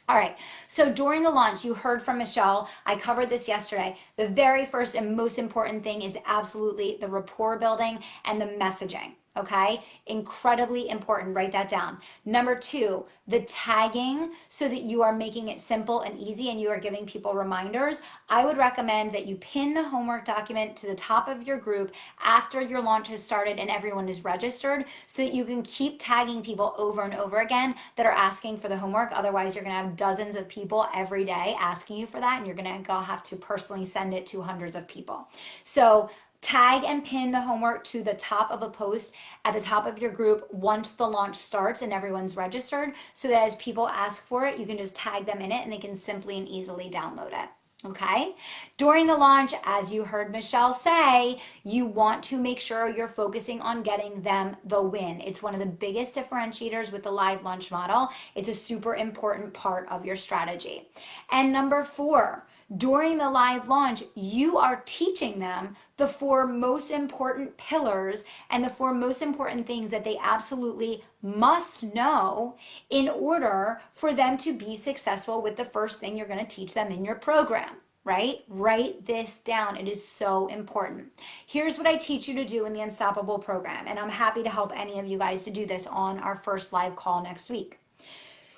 All right, so during the launch, you heard from Michelle. I covered this yesterday. The very first and most important thing is absolutely the rapport building and the messaging. Okay, incredibly important. Write that down. Number 2, the tagging, so that you are making it simple and easy and you are giving people reminders. I would recommend that you pin the homework document to the top of your group after your launch has started and everyone is registered, so that you can keep tagging people over and over again that are asking for the homework. Otherwise, you're going to have dozens of people every day asking you for that, and you're going to have to personally send it to hundreds of people. So tag and pin the homework to the top of a post at the top of your group once the launch starts and everyone's registered, so that as people ask for it, you can just tag them in it and they can simply and easily download it. Okay, during the launch, as you heard Michelle say, you want to make sure you're focusing on getting them the win. It's one of the biggest differentiators with the live launch model. It's a super important part of your strategy. And number 4, during the live launch, you are teaching them the 4 most important pillars and the 4 most important things that they absolutely must know in order for them to be successful with the first thing you're going to teach them in your program. Right? Write this down. It is so important. Here's what I teach you to do in the Unstoppable program, and I'm happy to help any of you guys to do this on our first live call next week.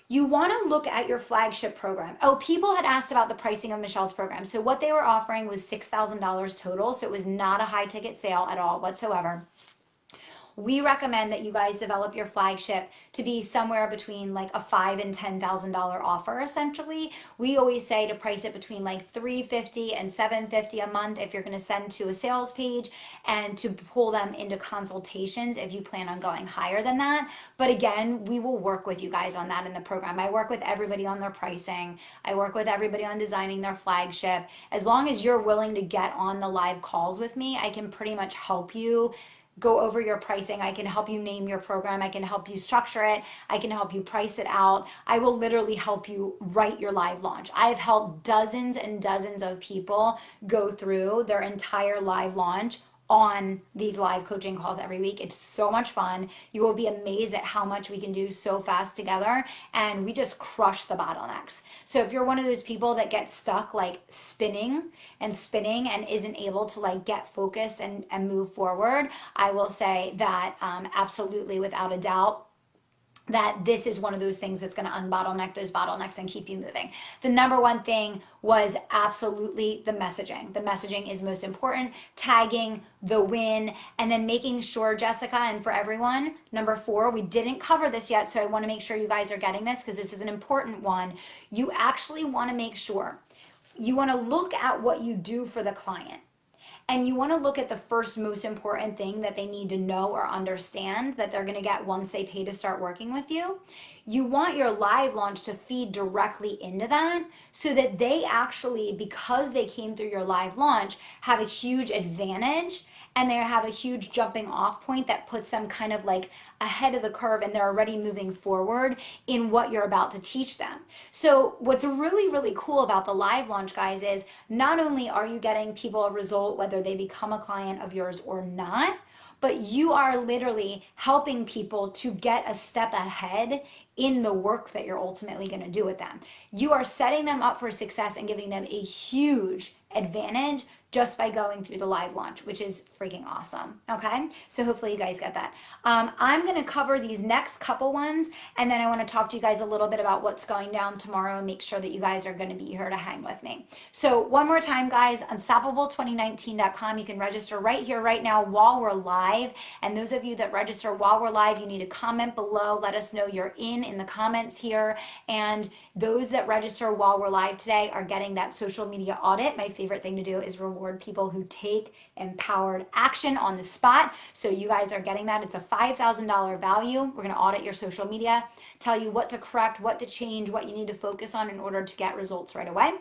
You want to look at your flagship program. Oh, people had asked about the pricing of Michelle's program. So what they were offering was $6,000 total. So it was not a high ticket sale at all whatsoever. We recommend that you guys develop your flagship to be somewhere between like a $5,000 and $10,000 offer. Essentially, we always say to price it between like $350 and $750 a month if you're going to send to a sales page, and to pull them into consultations if you plan on going higher than that. But again, we will work with you guys on that in the program. I work with everybody on their pricing. I work with everybody on designing their flagship. As long as you're willing to get on the live calls with me, I can pretty much help you go over your pricing. I can help you name your program. I can help you structure it. I can help you price it out. I will literally help you write your live launch. I have helped dozens and dozens of people go through their entire live launch on these live coaching calls every week. It's so much fun. You will be amazed at how much we can do so fast together, and we just crush the bottlenecks. So if you're one of those people that gets stuck like spinning and isn't able to like get focused and move forward, I will say that absolutely, without a doubt, that this is one of those things that's going to unbottleneck those bottlenecks and keep you moving. The number 1 thing was absolutely the messaging. The messaging is most important. Tagging, the win, and then making sure, Jessica, and for everyone, number 4, we didn't cover this yet, so I want to make sure you guys are getting this because this is an important one. You actually want to make sure you want to look at what you do for the client. And you want to look at the first most important thing that they need to know or understand that they're going to get once they pay to start working with you. You want your live launch to feed directly into that so that they actually, because they came through your live launch, have a huge advantage and they have a huge jumping off point that puts them kind of like ahead of the curve and they're already moving forward in what you're about to teach them. So what's really, really cool about the live launch, guys, is not only are you getting people a result whether they become a client of yours or not, but you are literally helping people to get a step ahead in the work that you're ultimately going to do with them. You are setting them up for success and giving them a huge advantage just by going through the live launch, which is freaking awesome. Okay, so hopefully you guys get that. I'm going to cover these next couple ones, and then I want to talk to you guys a little bit about what's going down tomorrow and make sure that you guys are going to be here to hang with me. So one more time, guys, unstoppable2019.com. You can register right here, right now, while we're live. And those of you that register while we're live, you need to comment below. Let us know you're in the comments here. And those that register while we're live today are getting that social media audit. My favorite thing to do is reward people who take empowered action on the spot. So you guys are getting that. It's a $5,000 value. We're going to audit your social media, tell you what to correct, what to change, what you need to focus on in order to get results right away.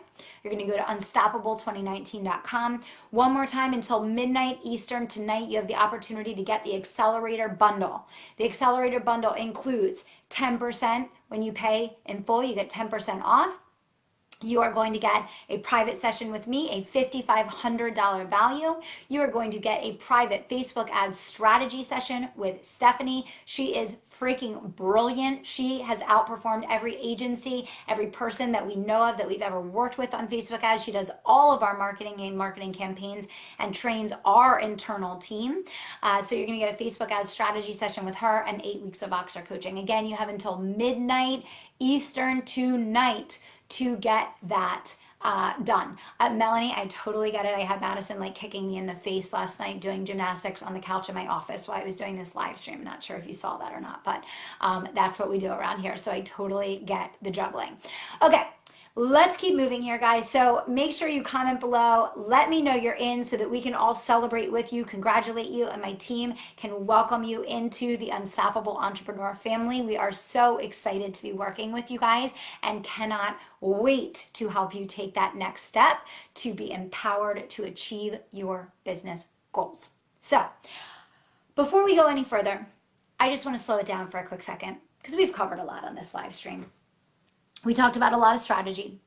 You're going to go to unstoppable2019.com. One more time, until midnight Eastern tonight, you have the opportunity to get the Accelerator Bundle. The Accelerator Bundle includes 10% when you pay in full, you get 10% off. You are going to get a private session with me, a $5,500 value. You are going to get a private Facebook ads strategy session with Stephanie. She is freaking brilliant. She has outperformed every agency, every person that we know of that we've ever worked with on Facebook ads. She does all of our marketing campaigns and trains our internal team. So you're going to get a Facebook ads strategy session with her and 8 weeks of Voxer coaching. Again, you have until midnight Eastern tonight to get that done. Melanie, I totally get it. I had Madison like kicking me in the face last night doing gymnastics on the couch in my office while I was doing this live stream. I'm not sure if you saw that or not, but that's what we do around here. So I totally get the juggling. Okay. Let's keep moving here, guys. So make sure you comment below. Let me know you're in so that we can all celebrate with you, congratulate you, and my team can welcome you into the Unstoppable Entrepreneur family. We are so excited to be working with you guys and cannot wait to help you take that next step to be empowered to achieve your business goals. So before we go any further, I just want to slow it down for a quick second because we've covered a lot on this live stream. We talked about a lot of strategy.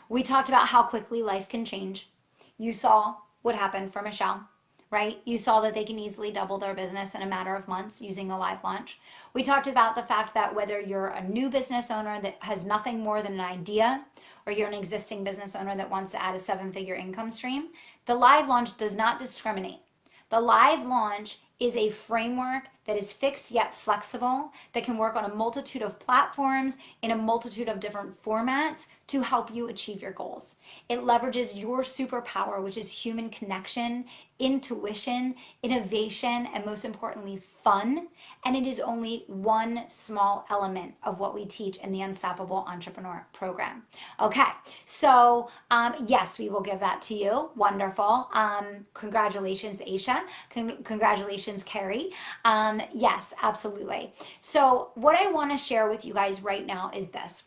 We talked about how quickly life can change. You saw what happened for Michelle, right? You saw that they can easily double their business in a matter of months using a live launch. We talked about the fact that whether you're a new business owner that has nothing more than an idea, or you're an existing business owner that wants to add a 7-figure income stream, the live launch does not discriminate. The live launch is a framework that is fixed yet flexible, that can work on a multitude of platforms in a multitude of different formats to help you achieve your goals. It leverages your superpower, which is human connection, intuition, innovation, and most importantly, fun. And it is only one small element of what we teach in the Unstoppable Entrepreneur program. Okay, so yes, we will give that to you. Wonderful. Congratulations, Aisha. Congratulations, Carrie. Yes, absolutely. So what I want to share with you guys right now is this.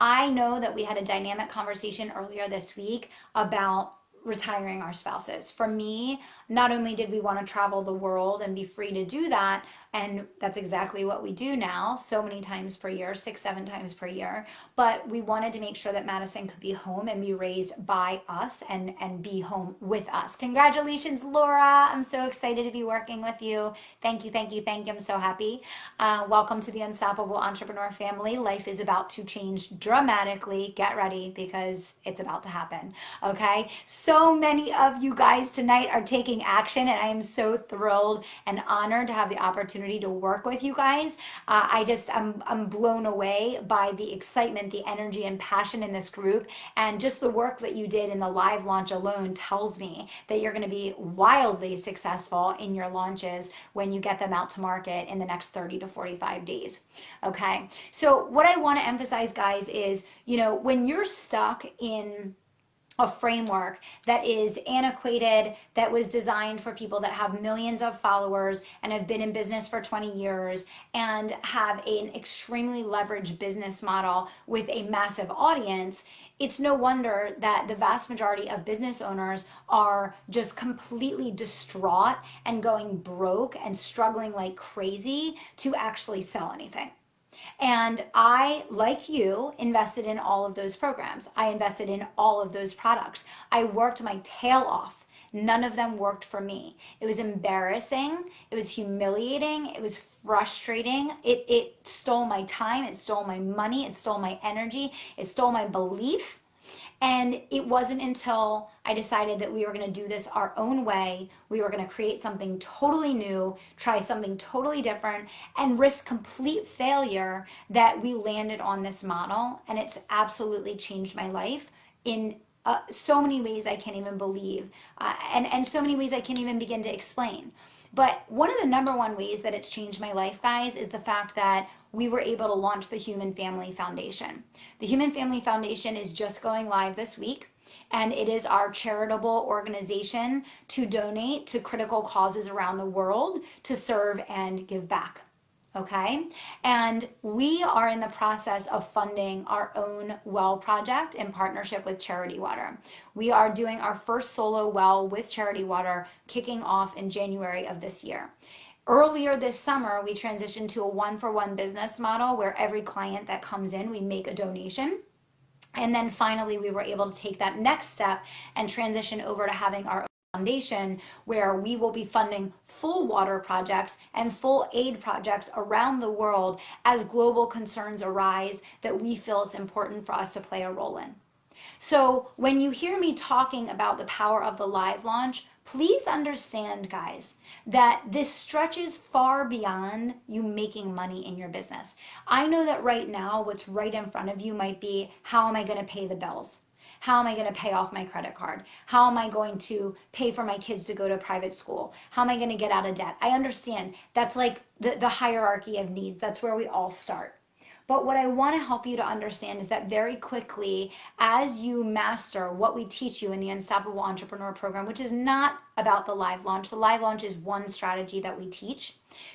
I know that we had a dynamic conversation earlier this week about retiring our spouses. For me, not only did we want to travel the world and be free to do that, and that's exactly what we do now, so many times per year, 6-7 times per year, but we wanted to make sure that Madison could be home and be raised by us and be home with us. Congratulations, Laura. I'm so excited to be working with you. Thank you, thank you, thank you. I'm so happy. Welcome to the Unstoppable Entrepreneur family. Life is about to change dramatically. Get ready because it's about to happen, okay? So many of you guys tonight are taking action, and I am so thrilled and honored to have the opportunity to work with you guys. I'm blown away by the excitement, the energy, and passion in this group, and just the work that you did in the live launch alone tells me that you're going to be wildly successful in your launches when you get them out to market in the next 30 to 45 days. Okay, so what I want to emphasize, guys, is when you're stuck in a framework that is antiquated, that was designed for people that have millions of followers and have been in business for 20 years and have an extremely leveraged business model with a massive audience. It's no wonder that the vast majority of business owners are just completely distraught and going broke and struggling like crazy to actually sell anything. And I, like you, invested in all of those programs. I invested in all of those products. I worked my tail off. None of them worked for me. It was embarrassing. It was humiliating. It was frustrating. It stole my time. It stole my money. It stole my energy. It stole my belief. And it wasn't until I decided that we were going to do this our own way, we were going to create something totally new, try something totally different, and risk complete failure, that we landed on this model. And it's absolutely changed my life in so many ways I can't even believe, and so many ways I can't even begin to explain. But one of the number one ways that it's changed my life, guys, is the fact that we were able to launch the Human Family Foundation. The Human Family Foundation is just going live this week, and it is our charitable organization to donate to critical causes around the world to serve and give back. Okay, and we are in the process of funding our own well project in partnership with Charity Water. We are doing our first solo well with Charity Water, kicking off in January of this year. Earlier this summer, we transitioned to a one-for-one business model where every client that comes in, we make a donation. And then finally, we were able to take that next step and transition over to having our foundation, where we will be funding full water projects and full aid projects around the world as global concerns arise that we feel it's important for us to play a role in. So when you hear me talking about the power of the live launch, please understand, guys, that this stretches far beyond you making money in your business. I know that right now what's right in front of you might be, how am I going to pay the bills? How am I going to pay off my credit card? How am I going to pay for my kids to go to private school? How am I going to get out of debt? I understand that's like the hierarchy of needs. That's where we all start. But what I want to help you to understand is that very quickly, as you master what we teach you in the Unstoppable Entrepreneur Program, which is not about the live launch is one strategy that we teach,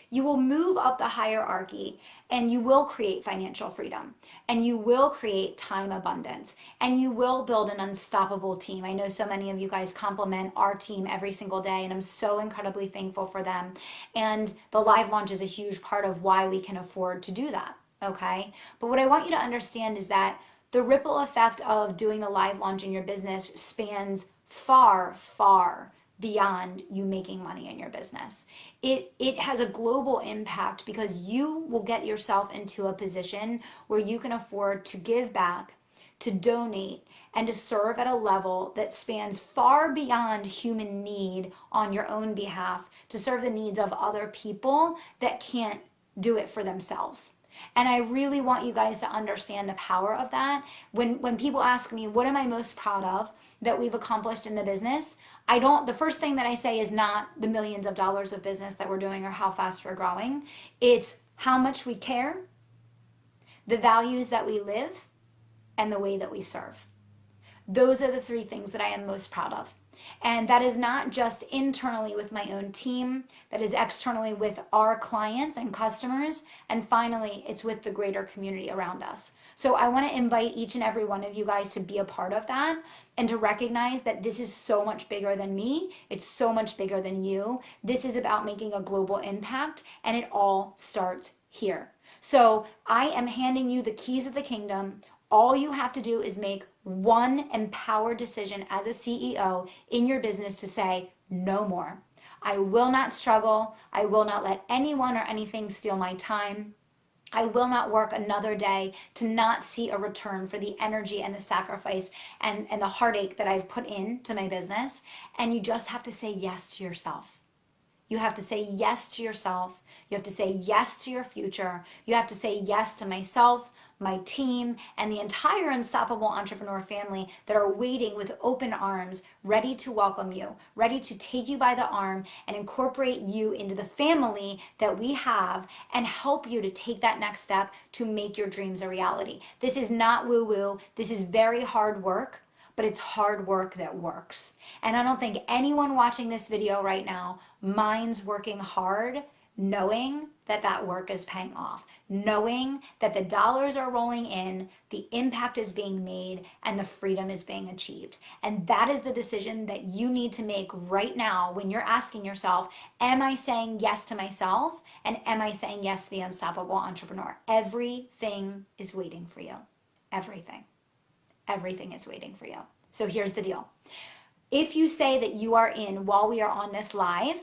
you will move up the hierarchy and you will create financial freedom and you will create time abundance and you will build an unstoppable team. I know so many of you guys compliment our team every single day, and I'm so incredibly thankful for them. And the live launch is a huge part of why we can afford to do that. Okay, but what I want you to understand is that the ripple effect of doing the live launch in your business spans far, far beyond you making money in your business. It has a global impact because you will get yourself into a position where you can afford to give back, to donate, and to serve at a level that spans far beyond human need on your own behalf, to serve the needs of other people that can't do it for themselves. And I really want you guys to understand the power of that. When people ask me, what am I most proud of that we've accomplished in the business? The first thing that I say is not the millions of dollars of business that we're doing or how fast we're growing. It's how much we care, the values that we live, and the way that we serve. Those are the three things that I am most proud of. And that is not just internally with my own team, that is externally with our clients and customers. And finally, it's with the greater community around us. So I want to invite each and every one of you guys to be a part of that and to recognize that this is so much bigger than me. It's so much bigger than you. This is about making a global impact, and it all starts here. So I am handing you the keys of the kingdom. All you have to do is make one empowered decision as a CEO in your business to say, no more. I will not struggle. I will not let anyone or anything steal my time. I will not work another day to not see a return for the energy and the sacrifice and the heartache that I've put into my business. And you just have to say yes to yourself. You have to say yes to yourself. You have to say yes to your future. You have to say yes to myself, my team, and the entire Unstoppable Entrepreneur family that are waiting with open arms, ready to welcome you, ready to take you by the arm and incorporate you into the family that we have and help you to take that next step to make your dreams a reality. This is not woo-woo. This is very hard work. but it's hard work that works. And I don't think anyone watching this video right now minds working hard, knowing that that work is paying off, knowing that the dollars are rolling in, the impact is being made, and the freedom is being achieved. And that is the decision that you need to make right now when you're asking yourself, am I saying yes to myself? And am I saying yes to the unstoppable entrepreneur? Everything is waiting for you. Everything. Everything is waiting for you. So here's the deal. If you say that you are in while we are on this live,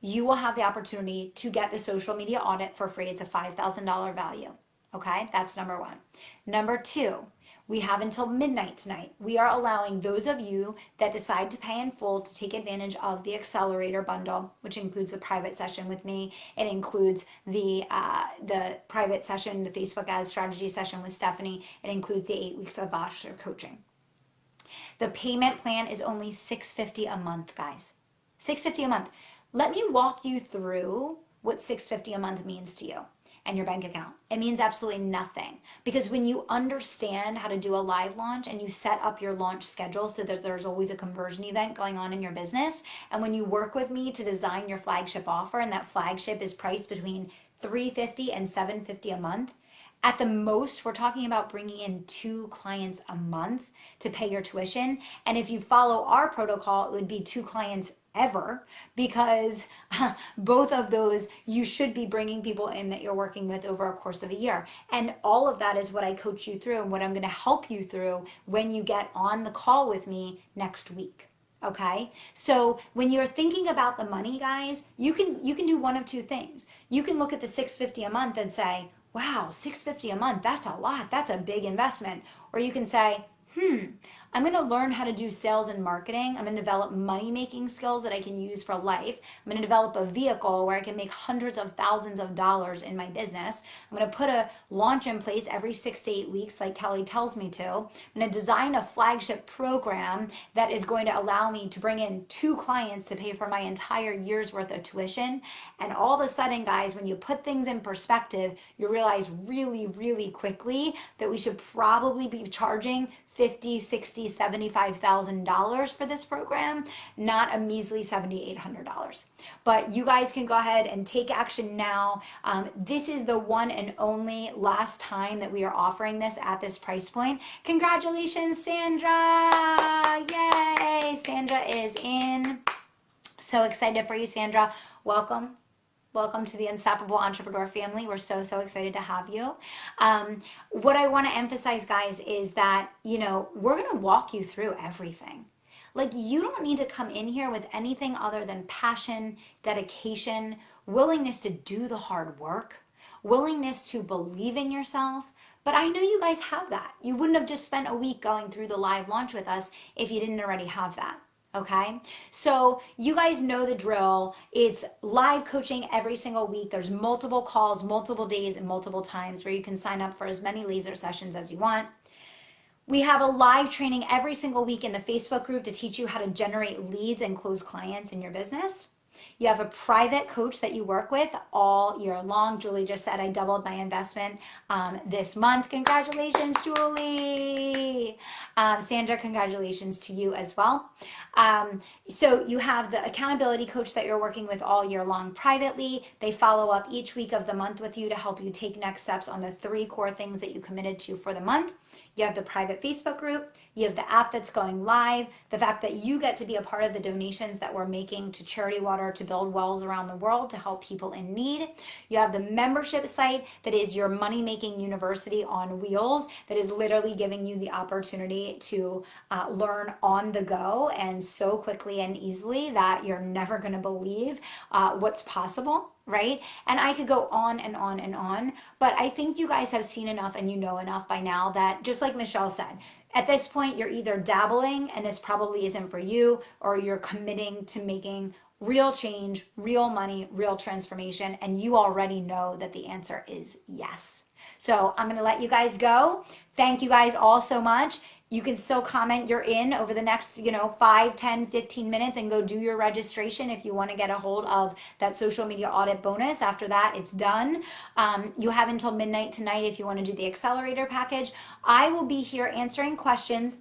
you will have the opportunity to get the social media audit for free. It's a $5,000 value. Okay, that's number one. Number two, we have until midnight tonight. We are allowing those of you that decide to pay in full to take advantage of the accelerator bundle, which includes the private session with me. It includes the private session, the Facebook ad strategy session with Stephanie. It includes the 8 weeks of Voxer coaching. The payment plan is only $650 a month, guys. $650 a month. Let me walk you through what $650 a month means to you and your bank account. It means absolutely nothing, because when you understand how to do a live launch and you set up your launch schedule so that there's always a conversion event going on in your business, and when you work with me to design your flagship offer, and that flagship is priced between $350 and $750 a month, at the most, we're talking about bringing in 2 clients a month to pay your tuition. And if you follow our protocol, it would be 2 clients ever, because both of those you should be bringing people in that you're working with over a course of a year. And all of that is what I coach you through and what I'm going to help you through when you get on the call with me next week. Okay, so when you're thinking about the money, guys, you can do one of two things. You can look at the $650 a month and say, wow, $650 a month, that's a lot, that's a big investment. Or you can say, I'm going to learn how to do sales and marketing. I'm going to develop money-making skills that I can use for life. I'm going to develop a vehicle where I can make hundreds of thousands of dollars in my business. I'm going to put a launch in place every 6 to 8 weeks like Kelly tells me to. I'm going to design a flagship program that is going to allow me to bring in 2 clients to pay for my entire year's worth of tuition. And all of a sudden, guys, when you put things in perspective, you realize really, really quickly that we should probably be charging $50,000, $60,000, $75,000 for this program, not a measly $7,800. But you guys can go ahead and take action now. This is the one and only last time that we are offering this at this price point. Congratulations, Sandra! Yay! Sandra is in. So excited for you, Sandra. Welcome. Welcome to the Unstoppable Entrepreneur family. We're so excited to have you. What I want to emphasize, guys, is that, we're going to walk you through everything. Like, you don't need to come in here with anything other than passion, dedication, willingness to do the hard work, willingness to believe in yourself. But I know you guys have that. You wouldn't have just spent a week going through the live launch with us if you didn't already have that. Okay, so you guys know the drill. It's live coaching every single week. There's multiple calls, multiple days, and multiple times where you can sign up for as many laser sessions as you want. We have a live training every single week in the Facebook group to teach you how to generate leads and close clients in your business. You have a private coach that you work with all year long. Julie just said I doubled my investment this month. Congratulations, Julie. Sandra, congratulations to you as well. So you have the accountability coach that you're working with all year long privately. They follow up each week of the month with you to help you take next steps on the 3 core things that you committed to for the month. You have the private Facebook group. You have the app that's going live. The fact that you get to be a part of the donations that we're making to Charity Water to build wells around the world to help people in need. You have the membership site that is your money-making university on wheels that is literally giving you the opportunity to learn on the go and so quickly and easily that you're never going to believe what's possible. Right? And I could go on and on and on, but I think you guys have seen enough and you know enough by now that, just like Michelle said, at this point, you're either dabbling and this probably isn't for you, or you're committing to making real change, real money, real transformation, and you already know that the answer is yes. So I'm going to let you guys go. Thank you guys all so much. You can still comment you're in over the next, 5, 10, 15 minutes and go do your registration if you want to get a hold of that social media audit bonus. After that, it's done. You have until midnight tonight if you want to do the accelerator package. I will be here answering questions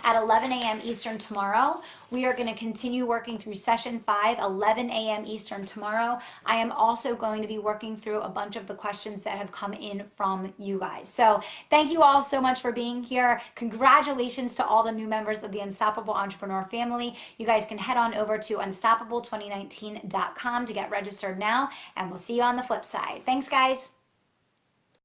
at 11 a.m. Eastern tomorrow. We are going to continue working through session 5, 11 a.m. Eastern tomorrow. I am also going to be working through a bunch of the questions that have come in from you guys. So thank you all so much for being here. Congratulations to all the new members of the Unstoppable Entrepreneur family. You guys can head on over to unstoppable2019.com to get registered now, and we'll see you on the flip side. Thanks, guys.